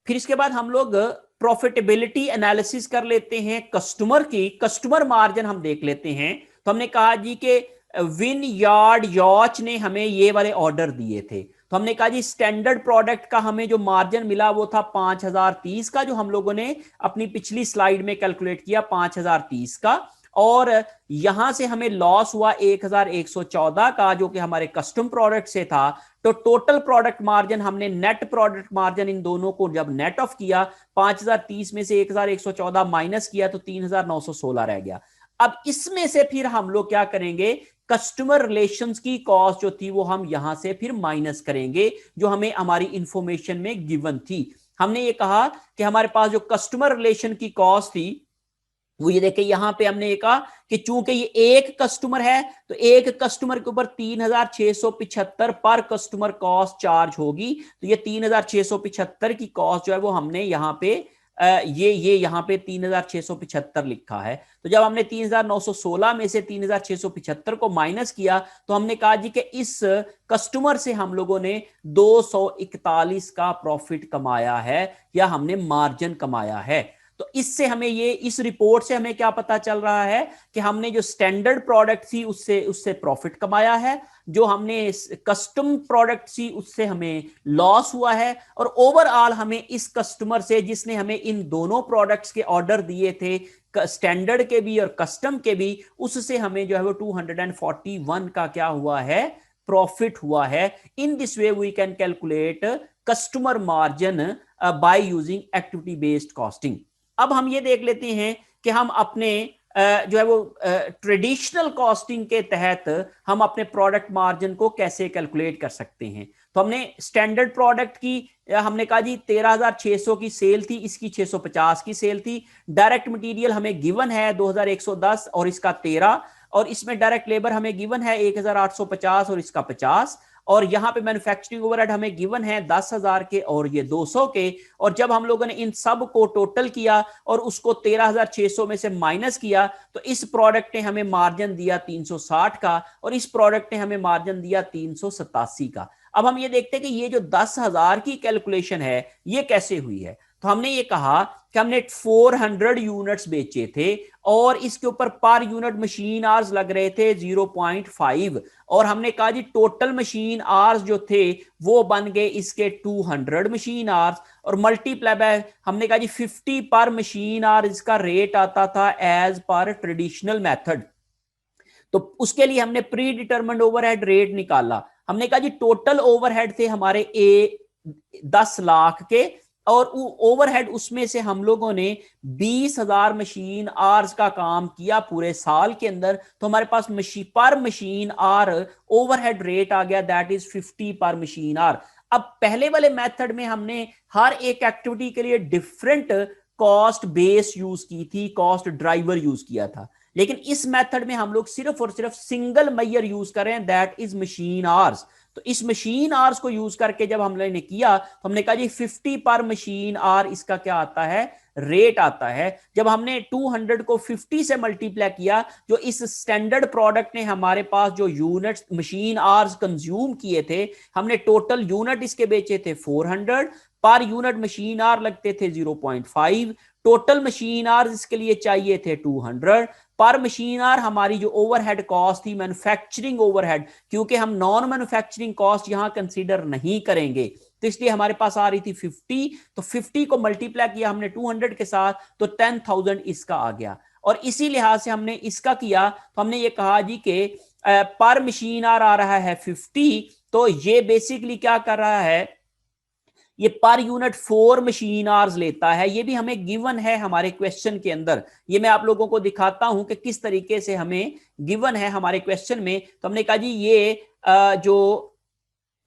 फिर इसके बाद हम लोग प्रॉफिटेबिलिटी एनालिसिस कर लेते हैं कस्टमर की। कस्टमर मार्जिन हम देख लेते हैं। तो हमने कहा जी कि विन यार्ड यॉच ने हमें ये वाले ऑर्डर दिए थे, तो हमने कहा जी स्टैंडर्ड प्रोडक्ट का हमें जो मार्जिन मिला वो था 5,030 का, जो हम लोगों ने अपनी पिछली स्लाइड में कैलकुलेट किया 5,030 का, और यहां से हमें लॉस हुआ 1,114 का जो कि हमारे कस्टम प्रोडक्ट से था। तो टोटल प्रोडक्ट मार्जिन हमने नेट प्रोडक्ट मार्जिन इन दोनों को जब नेट ऑफ किया, 5,030 में से 1,114 माइनस किया तो 3,916 रह गया। अब इसमें से फिर हम लोग क्या करेंगे, कस्टमर रिलेशंस की कॉस्ट जो थी वो हम यहां से फिर माइनस करेंगे, जो हमें हमारी इंफॉर्मेशन में गिवन थी। हमने ये कहा कि हमारे पास जो कस्टमर रिलेशन की कॉस्ट थी वो ये देखे यहां पे हमने कहा कि चूंकि ये एक कस्टमर है तो एक कस्टमर के ऊपर 3675 पर कस्टमर कॉस्ट चार्ज होगी। तो ये 3675 की कॉस्ट जो है वो हमने यहाँ पे ये यहाँ पे 3675 लिखा है। तो जब हमने 3916 में से 3675 को माइनस किया तो हमने कहा जी कि इस कस्टमर से हम लोगों ने 241 का प्रॉफिट कमाया है या हमने मार्जिन कमाया है। तो इससे हमें ये इस रिपोर्ट से हमें क्या पता चल रहा है कि हमने जो स्टैंडर्ड प्रोडक्ट थी उससे प्रॉफिट कमाया है, जो हमने कस्टम प्रोडक्ट थी उससे हमें लॉस हुआ है, और ओवरऑल हमें इस कस्टमर से जिसने हमें इन दोनों प्रोडक्ट्स के ऑर्डर दिए थे, स्टैंडर्ड के भी और कस्टम के भी, उससे हमें जो है वो 241 का क्या हुआ है, प्रॉफिट हुआ है। In this way we can calculate customer margin by using activity based costing. अब हम ये देख लेते हैं कि हम अपने जो है वो ट्रेडिशनल कॉस्टिंग के तहत हम अपने प्रोडक्ट मार्जिन को कैसे कैलकुलेट कर सकते हैं। तो हमने स्टैंडर्ड प्रोडक्ट की हमने कहा जी 13600 की सेल थी, इसकी 650 की सेल थी। डायरेक्ट मटेरियल हमें गिवन है 2110 और इसका 13, और इसमें डायरेक्ट लेबर हमें गिवन है 1850 और इसका 50, और यहां पे मैन्युफैक्चरिंग ओवरहेड हमें गिवन है 10,000 के और ये 200 के। और जब हम लोगों ने इन सब को टोटल किया और उसको 13,600 में से माइनस किया तो इस प्रोडक्ट ने हमें मार्जिन दिया 360 का और इस प्रोडक्ट ने हमें मार्जिन दिया 387 का। अब हम ये देखते हैं कि ये जो 10,000 की कैलकुलेशन है ये कैसे हुई है। तो हमने ये कहा कि हमने 400 यूनिट्स बेचे थे और इसके ऊपर पर यूनिट मशीन आवर्स लग रहे थे 0.5, और हमने कहा जी टोटल मशीन आवर्स जो थे वो बन गए इसके 200 मशीन आवर्स, और मल्टीप्लाई बाय हमने कहा जी 50 पर मशीन आवर इसका रेट आता था एज पर ट्रेडिशनल मेथड। तो उसके लिए हमने प्री डिटरमिन्ड ओवरहेड रेट निकाला। हमने कहा जी टोटल ओवरहेड थे हमारे 10 लाख के, और ओवरहेड उसमें से हम लोगों ने 20,000 मशीन आवर्स का काम किया पूरे साल के अंदर। तो हमारे पास पर मशीन आवर ओवरहेड रेट आ गया दैट इज 50 पर मशीन आवर। अब पहले वाले मेथड में हमने हर एक एक्टिविटी के लिए डिफरेंट कॉस्ट बेस यूज की थी, कॉस्ट ड्राइवर यूज किया था, लेकिन इस मेथड में हम लोग सिर्फ और सिर्फ सिंगल मेजर यूज कर रहे हैं दैट इज मशीन आवर्स। तो इस मशीन आवर्स को यूज करके जब हमने किया तो हमने कहा जी 50 पर मशीन आवर इसका क्या आता है, रेट आता है। जब हमने 200 को 50 से मल्टीप्लाई किया, जो इस स्टैंडर्ड प्रोडक्ट ने हमारे पास जो यूनिट मशीन आवर्स कंज्यूम किए थे, हमने टोटल यूनिट इसके बेचे थे 400, पर यूनिट मशीन आवर लगते थे 0.5, टोटल मशीन आवर्स इसके लिए चाहिए थे 200 पर मशीन आवर। हमारी जो ओवरहेड कॉस्ट थी मैन्युफैक्चरिंग ओवरहेड, क्योंकि हम नॉन मैन्युफैक्चरिंग कॉस्ट यहां कंसीडर नहीं करेंगे तो इसलिए हमारे पास आ रही थी 50, तो 50 को मल्टीप्लाई किया हमने 200 के साथ तो 10,000 इसका आ गया। और इसी लिहाज से हमने इसका किया तो हमने ये कहा जी कि पर मशीन आवर आ रहा है 50, तो ये बेसिकली क्या कर रहा है, ये पर यूनिट 4 मशीन आवर्स लेता है। ये भी हमें गिवन है हमारे क्वेश्चन के अंदर, ये मैं आप लोगों को दिखाता हूं कि किस तरीके से हमें गिवन है हमारे क्वेश्चन में। तो हमने कहा जी ये जो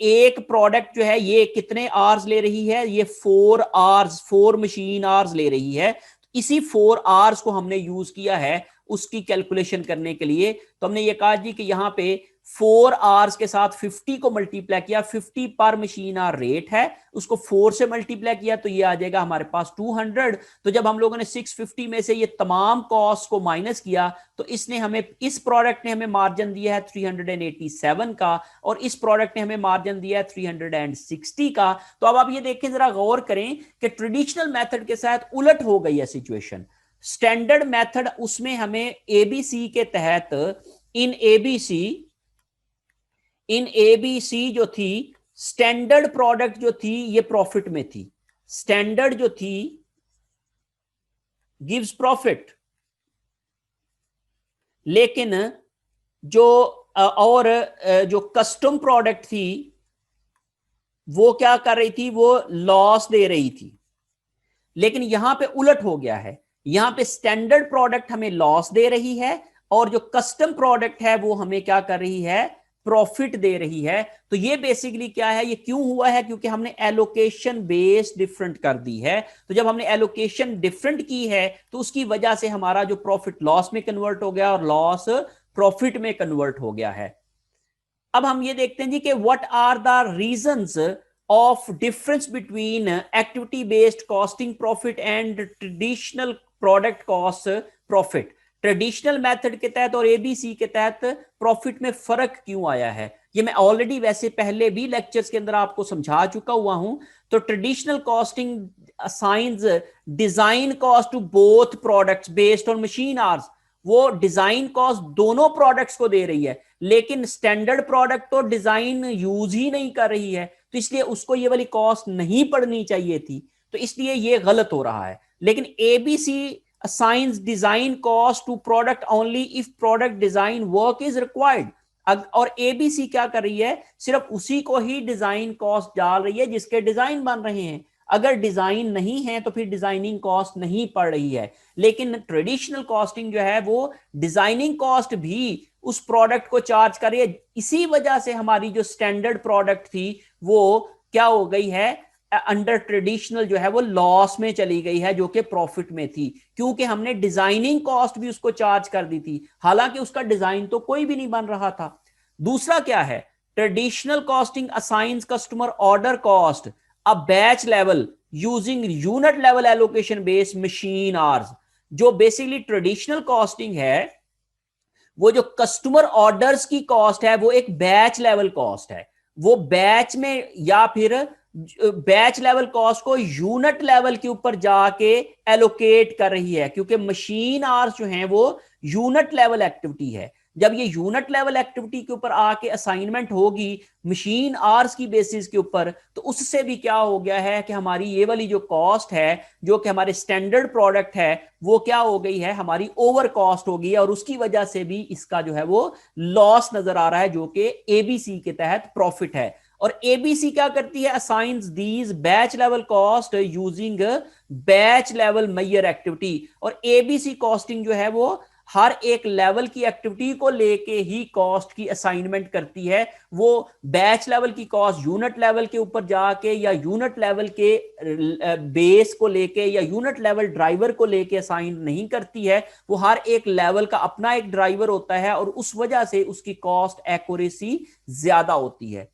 एक प्रोडक्ट जो है ये कितने आवर्स ले रही है, ये 4 आवर्स 4 मशीन आवर्स ले रही है। इसी 4 आवर्स को हमने यूज किया है उसकी कैलकुलेशन करने के लिए। तो हमने ये कहा जी कि यहां पे 4 आवर्स के साथ 50 को मल्टीप्लाई किया, 50 पर मशीन आवर रेट है, उसको 4 से मल्टीप्लाई किया तो ये आ जाएगा हमारे पास 200। तो जब हम लोगों ने 650 में से ये तमाम कॉस्ट को माइनस किया तो इसने हमें, इस प्रोडक्ट ने हमें मार्जिन दिया है 387 का और इस प्रोडक्ट ने हमें मार्जिन दिया है 360 का। तो अब आप ये देखें, जरा गौर करें कि ट्रेडिशनल मेथड के साथ उलट हो गई है सिचुएशन। स्टैंडर्ड मेथड उसमें हमें एबीसी के तहत इन एबीसी जो थी स्टैंडर्ड प्रोडक्ट जो थी ये प्रॉफिट में थी, स्टैंडर्ड जो थी गिव्स प्रॉफिट, लेकिन जो और जो कस्टम प्रोडक्ट थी वो क्या कर रही थी, वो लॉस दे रही थी। लेकिन यहां पे उलट हो गया है, यहां पे स्टैंडर्ड प्रोडक्ट हमें लॉस दे रही है और जो कस्टम प्रोडक्ट है वो हमें क्या कर रही है, प्रॉफिट दे रही है। तो ये बेसिकली क्या है, ये क्यों हुआ है, क्योंकि हमने एलोकेशन बेस डिफरेंट कर दी है। तो जब हमने एलोकेशन डिफरेंट की है तो उसकी वजह से हमारा जो प्रॉफिट लॉस में कन्वर्ट हो गया और लॉस प्रॉफिट में कन्वर्ट हो गया है। अब हम ये देखते हैं जी कि what are the reasons of difference between activity based costing profit and traditional product cost profit. Traditional method के तहत और एबीसी के तहत प्रॉफिट में फर्क क्यों आया है, ये मैं ऑलरेडी वैसे पहले भी लेक्चर्स के अंदर आपको समझा चुका हुआ हूं। तो traditional costing assigns design cost to both products based on machine hours. वो डिजाइन कॉस्ट दोनों प्रोडक्ट्स को दे रही है, लेकिन स्टैंडर्ड प्रोडक्ट तो डिजाइन यूज ही नहीं कर रही है, तो इसलिए उसको ये वाली कॉस्ट नहीं पड़नी चाहिए थी, तो इसलिए ये गलत हो रहा है। लेकिन ABC assigns design cost to product only if product design work is required। और एबीसी क्या कर रही है, सिर्फ उसी को ही डिजाइन कॉस्ट डाल रही है जिसके डिजाइन बन रहे हैं। अगर डिजाइन नहीं है तो फिर डिजाइनिंग कॉस्ट नहीं पड़ रही है। लेकिन ट्रेडिशनल कॉस्टिंग जो है वो डिजाइनिंग कॉस्ट भी उस प्रोडक्ट को चार्ज कर रही है। इसी वजह से हमारी जो स्टैंडर्ड प्रोडक्ट थी वो क्या हो गई है, अंडर ट्रेडिशनल जो है वो लॉस में चली गई है, जो कि प्रॉफिट में थी, क्योंकि हमने डिजाइनिंग कॉस्ट भी उसको चार्ज कर दी थी, हालांकि उसका डिजाइन तो कोई भी नहीं बन रहा था। दूसरा क्या है, traditional costing assigns customer order cost a batch level using unit level allocation based machine hours. जो बेसिकली ट्रेडिशनल कॉस्टिंग है वो जो कस्टमर ऑर्डर्स की कॉस्ट है वो एक बैच लेवल कॉस्ट है। वो बैच में या फिर बैच लेवल कॉस्ट को यूनिट लेवल के ऊपर जाके एलोकेट कर रही है, क्योंकि मशीन आवर्स जो हैं वो यूनिट लेवल एक्टिविटी है। जब ये यूनिट लेवल एक्टिविटी के ऊपर आके असाइनमेंट होगी मशीन आवर्स की बेसिस के ऊपर, तो उससे भी क्या हो गया है कि हमारी ये वाली जो कॉस्ट है जो कि हमारे स्टैंडर्ड प्रोडक्ट है वो क्या हो गई है, हमारी ओवर कॉस्ट हो गई है, और उसकी वजह से भी इसका जो है वो लॉस नजर आ रहा है, जो कि एबीसी के तहत प्रॉफिट है। और एबीसी क्या करती है, assigns these batch level cost using batch level measure activity. और एबीसी कॉस्टिंग जो है वो हर एक लेवल की एक्टिविटी को लेके ही कॉस्ट की असाइनमेंट करती है। वो बैच लेवल की कॉस्ट यूनिट लेवल के ऊपर जाके या यूनिट लेवल के बेस को लेके या यूनिट लेवल ड्राइवर को लेके असाइन नहीं करती है। वो हर एक लेवल का अपना एक ड्राइवर होता है और उस वजह से उसकी कॉस्ट एक्यूरेसी ज्यादा होती है।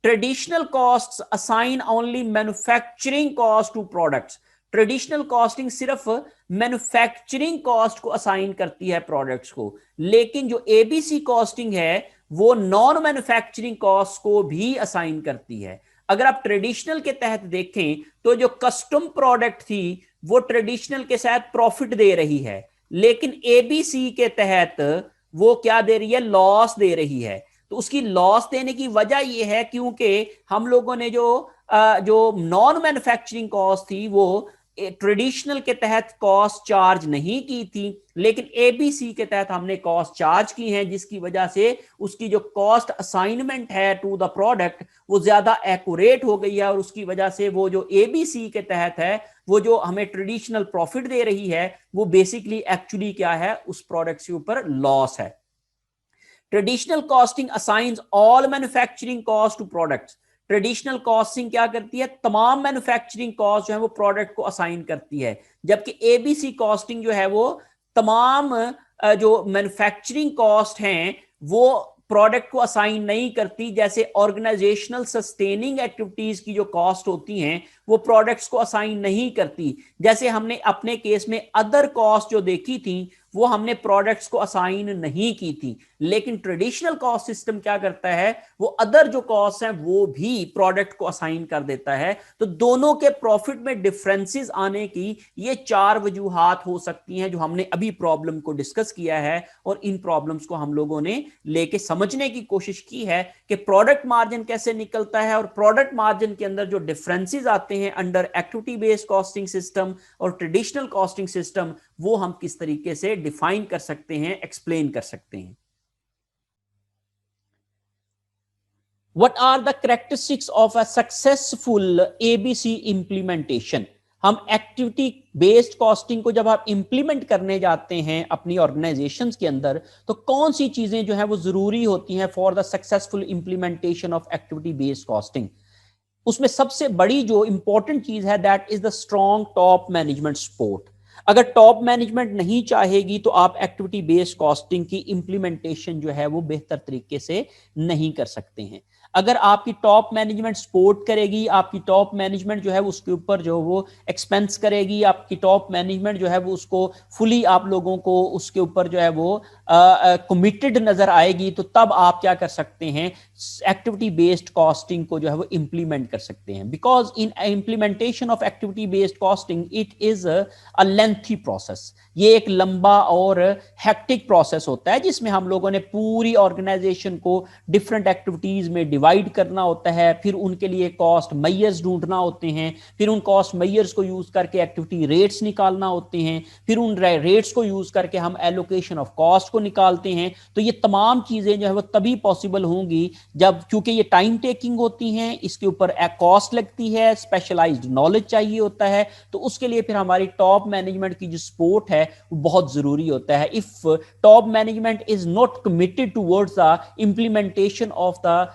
Traditional costs assign only manufacturing cost to products. Traditional costing सिर्फ मैन्युफैक्चरिंग कॉस्ट को असाइन करती है प्रोडक्ट्स को, लेकिन जो एबीसी कॉस्टिंग है वो नॉन मैन्युफैक्चरिंग कॉस्ट को भी असाइन करती है। अगर आप ट्रेडिशनल के तहत देखें तो जो कस्टम प्रोडक्ट थी वो ट्रेडिशनल के साथ प्रॉफिट दे रही है, लेकिन एबीसी के तहत वो क्या दे रही है, लॉस दे रही है। तो उसकी लॉस देने की वजह यह है क्योंकि हम लोगों ने जो नॉन मैन्युफैक्चरिंग कॉस्ट थी वो ट्रेडिशनल के तहत कॉस्ट चार्ज नहीं की थी, लेकिन एबीसी के तहत हमने कॉस्ट चार्ज की है, जिसकी वजह से उसकी जो कॉस्ट असाइनमेंट है टू द प्रोडक्ट वो ज्यादा एक्यूरेट हो गई है, और उसकी वजह से वो जो एबीसी के तहत है वो जो हमें ट्रेडिशनल प्रॉफिट दे रही है वो बेसिकली एक्चुअली क्या है, उस प्रोडक्ट के ऊपर लॉस है। Traditional costing assigns all manufacturing cost to products. Traditional costing क्या करती है, तमाम मैन्युफैक्चरिंग कॉस्ट जो है वो प्रोडक्ट को असाइन करती है, जबकि एबीसी कॉस्टिंग जो है वो तमाम जो मैन्युफैक्चरिंग कॉस्ट हैं वो प्रोडक्ट को असाइन नहीं करती। जैसे ऑर्गेनाइजेशनल सस्टेनिंग एक्टिविटीज की जो कॉस्ट होती हैं वो प्रोडक्ट्स को असाइन नहीं करती। जैसे हमने अपने केस में अदर कॉस्ट जो देखी थी वो हमने प्रोडक्ट्स को असाइन नहीं की थी, लेकिन ट्रेडिशनल कॉस्ट सिस्टम क्या करता है, वो अदर जो कॉस्ट हैं वो भी प्रोडक्ट को असाइन कर देता है। तो दोनों के प्रॉफिट में डिफरेंसेस आने की ये 4 वजूहात हो सकती हैं जो हमने अभी प्रॉब्लम को डिस्कस किया है, और इन प्रॉब्लम्स को हम लोगों ने लेके समझने की कोशिश की है कि प्रोडक्ट मार्जिन कैसे निकलता है, और प्रोडक्ट मार्जिन के अंदर जो डिफरेंसेस आते हैं under activity based costing system और ट्रेडिशनल कॉस्टिंग सिस्टम वो हम किस तरीके से डिफाइन कर सकते हैं, एक्सप्लेन कर सकते हैं। What are the characteristics of a successful ABC implementation? हम एक्टिविटी बेस्ड कॉस्टिंग को जब आप इंप्लीमेंट करने जाते हैं अपनी ऑर्गेनाइजेशंस के अंदर, तो कौन सी चीजें जो है वो जरूरी होती हैं for the successful implementation of activity based costing. उसमें सबसे बड़ी जो इंपॉर्टेंट चीज है that is the strong top management support. अगर टॉप मैनेजमेंट नहीं चाहेगी तो आप एक्टिविटी बेस्ड कॉस्टिंग की इंप्लीमेंटेशन जो है वो बेहतर तरीके से नहीं कर सकते हैं। अगर आपकी टॉप मैनेजमेंट सपोर्ट करेगी, आपकी टॉप मैनेजमेंट जो है उसके ऊपर जो वो एक्सपेंस करेगी, आपकी टॉप मैनेजमेंट जो है वो उसको फुली आप लोगों को उसके ऊपर जो है वो कमिटेड नजर आएगी, तो तब आप क्या कर सकते हैं, एक्टिविटी बेस्ड कॉस्टिंग को जो है वो इंप्लीमेंट कर सकते हैं। Because in implementation of activity based costing it is a lengthy process. ये एक लंबा और हेक्टिक प्रोसेस होता है जिसमें हम लोगों ने पूरी ऑर्गेनाइजेशन को डिफरेंट एक्टिविटीज में डिवाइड करना होता है, फिर उनके लिए कॉस्ट मेजर्स ढूंढना होते हैं, फिर उन कॉस्ट मेजर्स को यूज करके एक्टिविटी रेट्स निकालना होते हैं, फिर उन रेट्स को यूज करके हम एलोकेशन ऑफ कॉस्ट को निकालते हैं। तो ये तमाम चीजें जो है वो तभी पॉसिबल होंगी जब, क्योंकि ये टाइम टेकिंग होती हैं, इसके ऊपर कॉस्ट लगती है, स्पेशलाइज्ड नॉलेज चाहिए होता है, तो उसके लिए फिर हमारी टॉप मैनेजमेंट की जो सपोर्ट है वो बहुत जरूरी होता है। If top management is not committed towards the implementation of the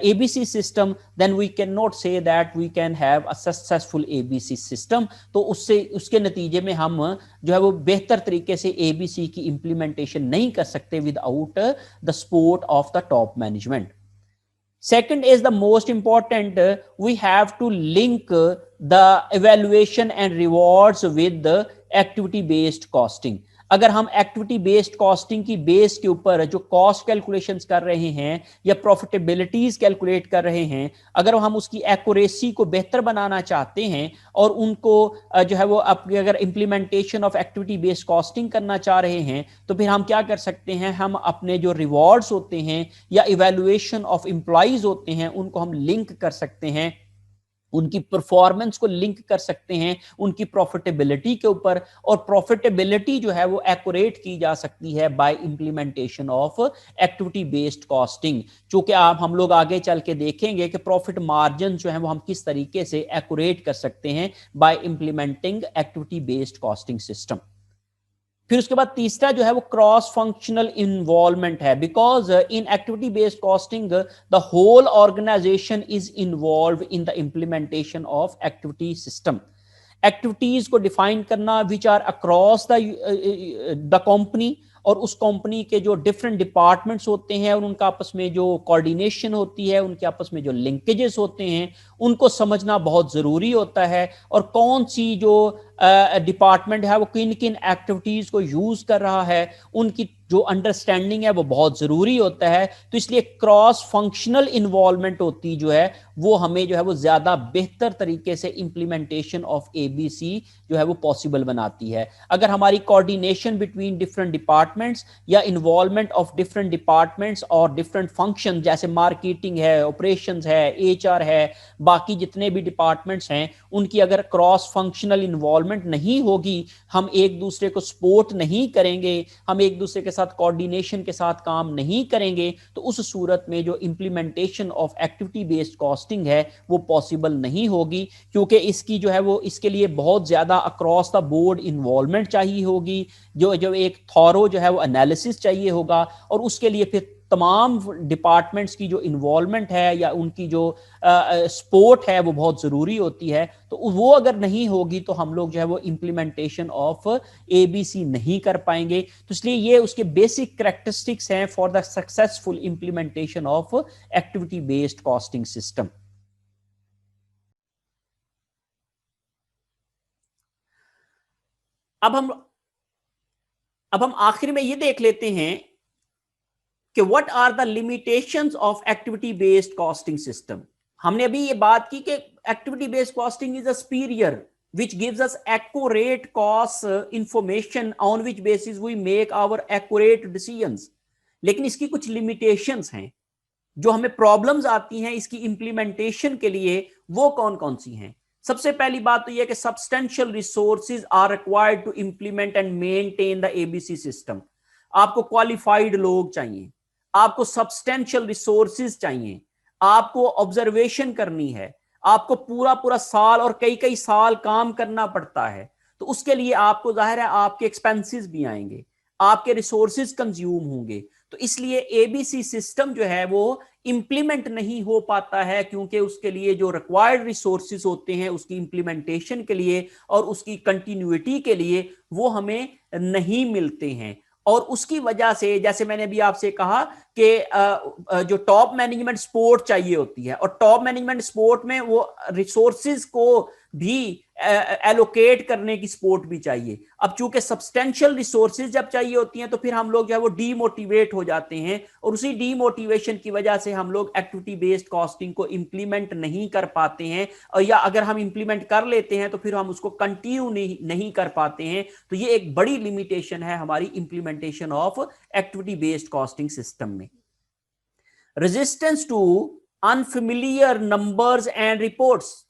ABC system, then we cannot say that we can have a successful ABC system। तो उससे उसके नतीजे में हम जो है वो बेहतर तरीके से ABC की इंप्लीमेंटेशन नहीं कर सकते without the support of the top management. Second is the most important, we have to link the evaluation and rewards with the activity based costing। अगर हम एक्टिविटी बेस्ड कॉस्टिंग की बेस के ऊपर जो कॉस्ट कैलकुलेशंस कर रहे हैं या प्रॉफिटेबिलिटीज कैलकुलेट कर रहे हैं, अगर हम उसकी एक्यूरेसी को बेहतर बनाना चाहते हैं और उनको जो है वो अगर implementation of activity based costing करना चाह रहे हैं, तो फिर हम क्या कर सकते हैं, हम अपने जो रिवॉर्ड्स होते हैं या इवैल्यूएशन ऑफ एम्प्लॉइज होते हैं उनको हम लिंक कर सकते हैं, उनकी परफॉर्मेंस को लिंक कर सकते हैं उनकी प्रॉफिटेबिलिटी के ऊपर। और प्रॉफिटेबिलिटी जो है वो एक्यूरेट की जा सकती है by implementation of activity based costing. चूंकि आप हम लोग आगे चल के देखेंगे कि प्रॉफिट मार्जिन जो है वो हम किस तरीके से एक्यूरेट कर सकते हैं by implementing activity based costing system. फिर उसके बाद तीसरा जो है वो क्रॉस फंक्शनल इन्वॉल्वमेंट है। Because in activity based costing the whole organisation is involve in the implementation of activity system. Activities को डिफाइन करना which are across the company, और उस कंपनी के जो डिफरेंट डिपार्टमेंट्स होते हैं और उनका आपस में जो कोऑर्डिनेशन होती है, उनके आपस में जो लिंकेजेस होते हैं, उनको समझना बहुत जरूरी होता है। और कौन सी जो डिपार्टमेंट है वो किन किन एक्टिविटीज को यूज कर रहा है, उनकी जो अंडरस्टैंडिंग है वो बहुत जरूरी होता है। तो इसलिए क्रॉस फंक्शनल इन्वॉल्वमेंट होती जो है वो हमें जो है वो ज्यादा बेहतर तरीके से इंप्लीमेंटेशन ऑफ ABC जो है वो पॉसिबल बनाती है। अगर हमारी कोऑर्डिनेशन बिटवीन डिफरेंट डिपार्टमेंट्स या इन्वॉल्वमेंट ऑफ डिफरेंट डिपार्टमेंट्स और डिफरेंट फंक्शन जैसे मार्केटिंग है, ऑपरेशंस है, HR है, बाकी जितने भी डिपार्टमेंट्स हैं, उनकी अगर क्रॉस फंक्शनल इन्वॉल्वमेंट नहीं होगी, हम एक दूसरे को सपोर्ट नहीं करेंगे, हम एक दूसरे के साथ कोऑर्डिनेशन के साथ काम नहीं करेंगे, तो उस सूरत में जो implementation of activity based costing है वो पॉसिबल नहीं होगी। क्योंकि इसकी जो है वो इसके लिए बहुत ज्यादा अक्रॉस द बोर्ड इन्वॉल्वमेंट चाहिए होगी, जो एक थॉरो जो है वो एनालिसिस चाहिए होगा, और उसके लिए फिर तमाम डिपार्टमेंट्स की जो इन्वॉल्वमेंट है या उनकी जो सपोर्ट है वो बहुत जरूरी होती है। तो वो अगर नहीं होगी तो हम लोग जो है वो इंप्लीमेंटेशन ऑफ ABC नहीं कर पाएंगे। तो इसलिए ये उसके बेसिक कैरेक्टरिस्टिक्स हैं for the successful implementation of activity based costing system. अब हम आखिर में ये देख लेते हैं कि what are the limitations of activity based costing system. हमने अभी ये बात की कि activity based costing is a superior which gives us accurate cost information on which basis we make our accurate decisions। लेकिन इसकी कुछ limitations हैं, जो हमें प्रॉब्लम्स आती हैं इसकी इंप्लीमेंटेशन के लिए, वो कौन कौन सी हैं। सबसे पहली बात तो यह कि substantial resources are required to implement and maintain the ABC system. आपको क्वालिफाइड लोग चाहिए, आपको सब्सटेंशियल रिसोर्सेज चाहिए, आपको ऑब्जर्वेशन करनी है, आपको पूरा पूरा साल और कई कई साल काम करना पड़ता है, तो उसके लिए आपको जाहिर है आपके एक्सपेंसेस भी आएंगे, आपके रिसोर्सेज कंज्यूम होंगे। तो इसलिए एबीसी सिस्टम जो है वो इंप्लीमेंट नहीं हो पाता है, क्योंकि उसके लिए जो रिक्वायर्ड रिसोर्सेज होते हैं उसकी इंप्लीमेंटेशन के लिए और उसकी कंटिन्यूटी के लिए वो हमें नहीं मिलते हैं। और उसकी वजह से जैसे मैंने अभी आपसे कहा कि जो टॉप मैनेजमेंट सपोर्ट चाहिए होती है, और टॉप मैनेजमेंट सपोर्ट में वो रिसोर्सेज को भी एलोकेट करने की सपोर्ट भी चाहिए। अब चूंकि सब्सटेंशियल रिसोर्सेज जब चाहिए होती हैं तो फिर हम लोग जो है वो डीमोटिवेट हो जाते हैं, और उसी डीमोटिवेशन की वजह से हम लोग एक्टिविटी बेस्ड कॉस्टिंग को इंप्लीमेंट नहीं कर पाते हैं, और या अगर हम इंप्लीमेंट कर लेते हैं तो फिर हम उसको कंटिन्यू नहीं कर पाते हैं। तो ये एक बड़ी लिमिटेशन है हमारी implementation of activity based costing system में। Resistance to unfamiliar numbers and reports.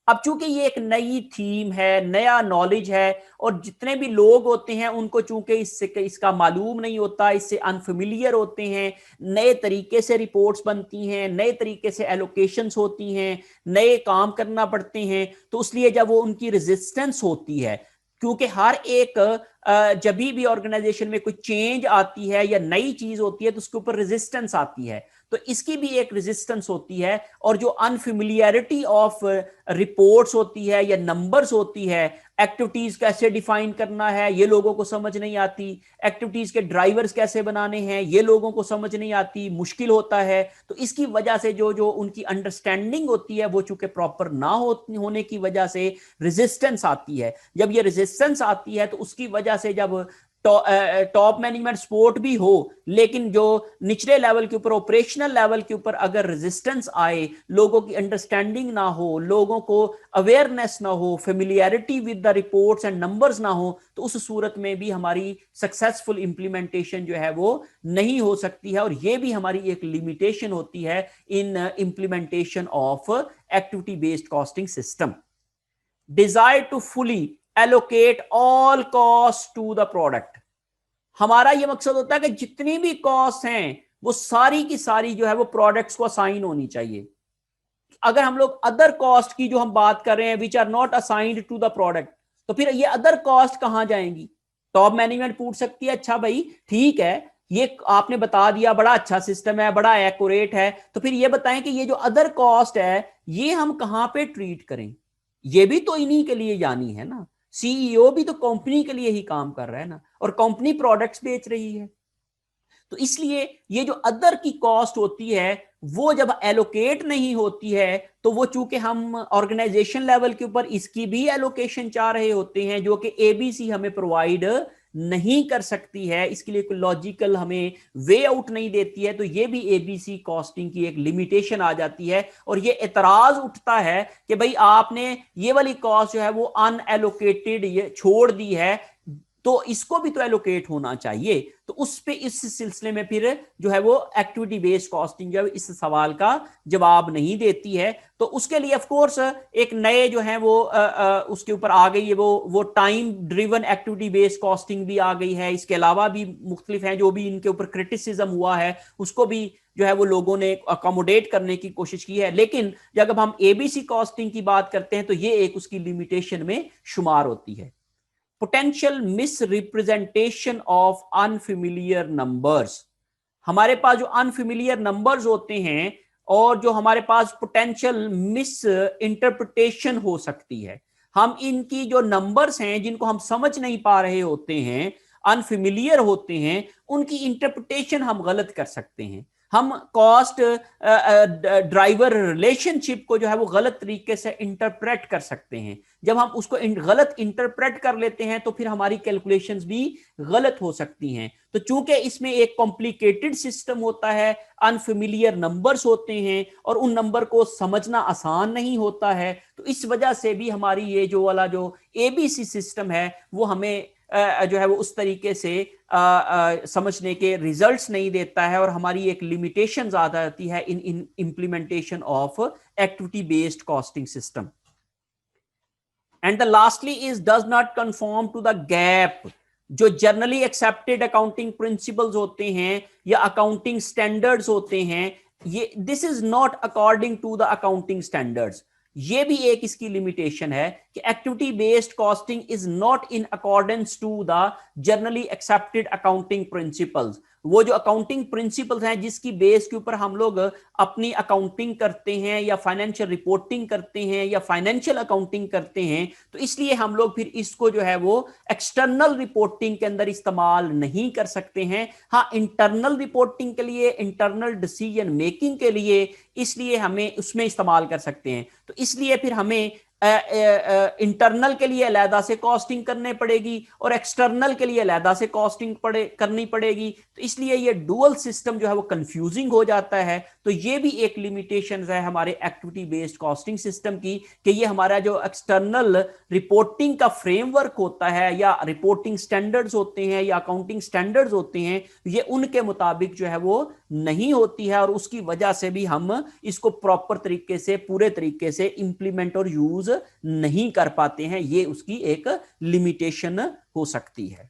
अब चूंकि ये एक नई थीम है, नया नॉलेज है, और जितने भी लोग होते हैं उनको चूंकि इसका मालूम नहीं होता, इससे अनफेमिलियर होते हैं, नए तरीके से रिपोर्ट्स बनती हैं, नए तरीके से एलोकेशंस होती हैं, नए काम करना पड़ते हैं, तो इसलिए जब वो उनकी रेजिस्टेंस होती है, क्योंकि हर एक जब भी ऑर्गेनाइजेशन में कोई चेंज आती है या नई चीज होती है तो उसके ऊपर रेजिस्टेंस आती है, तो इसकी भी एक रेजिस्टेंस होती है। और जो अनफेमिलियरिटी ऑफ रिपोर्ट्स होती है या नंबर्स होती है, एक्टिविटीज कैसे डिफाइन करना है ये लोगों को समझ नहीं आती, एक्टिविटीज के ड्राइवर्स कैसे बनाने हैं ये लोगों को समझ नहीं आती, मुश्किल होता है। तो इसकी वजह से जो जो उनकी अंडरस्टैंडिंग होती है वो चूंकि प्रॉपर ना होने की वजह से रेजिस्टेंस आती है। जब ये रेजिस्टेंस आती है तो उसकी वजह से जब टॉप मैनेजमेंट सपोर्ट भी हो, लेकिन जो निचले लेवल के ऊपर, ऑपरेशनल लेवल के ऊपर अगर रेजिस्टेंस आए, लोगों की अंडरस्टैंडिंग ना हो, लोगों को अवेयरनेस ना हो, familiarity with the reports and numbers ना हो, तो उस सूरत में भी हमारी सक्सेसफुल इंप्लीमेंटेशन जो है वो नहीं हो सकती है। और ये भी हमारी एक लिमिटेशन होती है in implementation of activity based costing system. Desire to fully allocate all cost to the product. हमारा यह मकसद होता है कि जितनी भी कॉस्ट हैं वो सारी की सारी जो है वो प्रोडक्ट्स को असाइन होनी चाहिए। अगर हम लोग अदर कॉस्ट की जो हम बात कर रहे हैं which are not assigned to the product, तो फिर ये अदर कॉस्ट कहां जाएंगी? टॉप मैनेजमेंट पूछ सकती है अच्छा भाई ठीक है ये आपने बता दिया, बड़ा अच्छा सिस्टम है, बड़ा एक्यूरेट है, तो फिर ये बताएं कि ये जो अदर कॉस्ट है ये हम कहां पे ट्रीट करें? ये भी तो इन्हीं के लिए जानी है ना, सीईओ भी तो कंपनी के लिए ही काम कर रहा है ना, और कंपनी प्रोडक्ट्स बेच रही है। तो इसलिए ये जो अदर की कॉस्ट होती है वो जब एलोकेट नहीं होती है तो वो चूंकि हम ऑर्गेनाइजेशन लेवल के ऊपर इसकी भी एलोकेशन चाह रहे होते हैं जो कि एबीसी हमें प्रोवाइड नहीं कर सकती है, इसके लिए कोई लॉजिकल हमें वे आउट नहीं देती है, तो ये भी एबीसी कॉस्टिंग की एक लिमिटेशन आ जाती है। और ये एतराज उठता है कि भाई आपने ये वाली कॉस्ट जो है वो अनएलोकेटेड ये छोड़ दी है, तो इसको भी तो एलोकेट होना चाहिए। तो उस पे इस सिलसिले में फिर जो है वो एक्टिविटी बेस्ड कॉस्टिंग जो है इस सवाल का जवाब नहीं देती है। तो उसके लिए ऑफ कोर्स एक नए जो है वो उसके ऊपर आ गई है वो time driven activity based costing भी आ गई है। इसके अलावा भी मुख्तलिफ हैं जो भी इनके ऊपर क्रिटिसिज्म हुआ है उसको भी जो है वो लोगों ने अकोमोडेट करने की कोशिश की है। लेकिन जब हम एबीसी कॉस्टिंग की बात करते हैं तो ये एक उसकी लिमिटेशन में शुमार होती है। Potential misrepresentation of unfamiliar numbers. हमारे पास जो अनफेमिलियर नंबर्स होते हैं और जो हमारे पास पोटेंशियल मिस इंटरप्रिटेशन हो सकती है, हम इनकी जो नंबर्स हैं जिनको हम समझ नहीं पा रहे होते हैं, अनफेमिलियर होते हैं, उनकी इंटरप्रिटेशन हम गलत कर सकते हैं। हम कॉस्ट ड्राइवर रिलेशनशिप को जो है वो गलत तरीके से इंटरप्रेट कर सकते हैं। जब हम उसको गलत इंटरप्रेट कर लेते हैं तो फिर हमारी कैलकुलेशंस भी गलत हो सकती हैं। तो चूंकि इसमें एक कॉम्प्लिकेटेड सिस्टम होता है, अनफेमिलियर नंबर्स होते हैं और उन नंबर को समझना आसान नहीं होता है, तो इस वजह से भी हमारी ये जो वाला जो एबीसी सिस्टम है वो हमें जो है वो उस तरीके से समझने के रिजल्ट्स नहीं देता है, और हमारी एक लिमिटेशन ज्यादा आती है in implementation of activity based costing system. And the lastly is does not conform to the GAAP. जो जनरली एक्सेप्टेड अकाउंटिंग प्रिंसिपल्स होते हैं या अकाउंटिंग स्टैंडर्ड्स होते हैं, ये this is not according to the accounting standards. ये भी एक इसकी लिमिटेशन है कि activity based costing is not in accordance to the generally accepted accounting principles. वो जो अकाउंटिंग प्रिंसिपल्स हैं जिसकी बेस के ऊपर हम लोग अपनी अकाउंटिंग करते हैं या फाइनेंशियल रिपोर्टिंग करते हैं या फाइनेंशियल अकाउंटिंग करते हैं, तो इसलिए हम लोग फिर इसको जो है वो एक्सटर्नल रिपोर्टिंग के अंदर इस्तेमाल नहीं कर सकते हैं। हाँ, इंटरनल रिपोर्टिंग के लिए, इंटरनल डिसीजन मेकिंग के लिए इसलिए हमें उसमें इस्तेमाल कर सकते हैं। तो इसलिए फिर हमें इंटरनल के लिए अलहदा से कॉस्टिंग करनी पड़ेगी और एक्सटर्नल के लिए अलहदा से कॉस्टिंग करनी पड़ेगी। तो इसलिए ये डुअल सिस्टम जो है वो कंफ्यूजिंग हो जाता है। तो ये भी एक लिमिटेशन है हमारे एक्टिविटी बेस्ड कॉस्टिंग सिस्टम की, कि ये हमारा जो एक्सटर्नल रिपोर्टिंग का फ्रेमवर्क होता है या रिपोर्टिंग स्टैंडर्ड्स होते हैं या अकाउंटिंग स्टैंडर्ड्स होते हैं, ये उनके मुताबिक जो है वो नहीं होती है, और उसकी वजह से भी हम इसको प्रॉपर तरीके से, पूरे तरीके से इंप्लीमेंट और यूज नहीं कर पाते हैं। ये उसकी एक लिमिटेशन हो सकती है।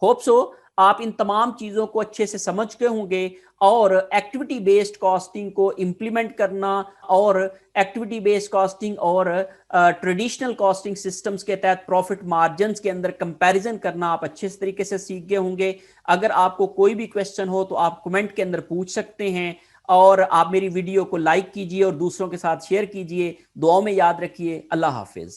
होप सो आप इन तमाम चीजों को अच्छे से समझ गए होंगे, और एक्टिविटी बेस्ड कॉस्टिंग को इंप्लीमेंट करना और एक्टिविटी बेस्ड कॉस्टिंग और ट्रेडिशनल कॉस्टिंग सिस्टम्स के तहत प्रॉफिट मार्जिन्स के अंदर कंपैरिजन करना आप अच्छे से तरीके से सीख गए होंगे। अगर आपको कोई भी क्वेश्चन हो तो आप कमेंट के अंदर पूछ सकते हैं, और आप मेरी वीडियो को लाइक कीजिए और दूसरों के साथ शेयर कीजिए। दुआओं में याद रखिए। अल्लाह हाफिज।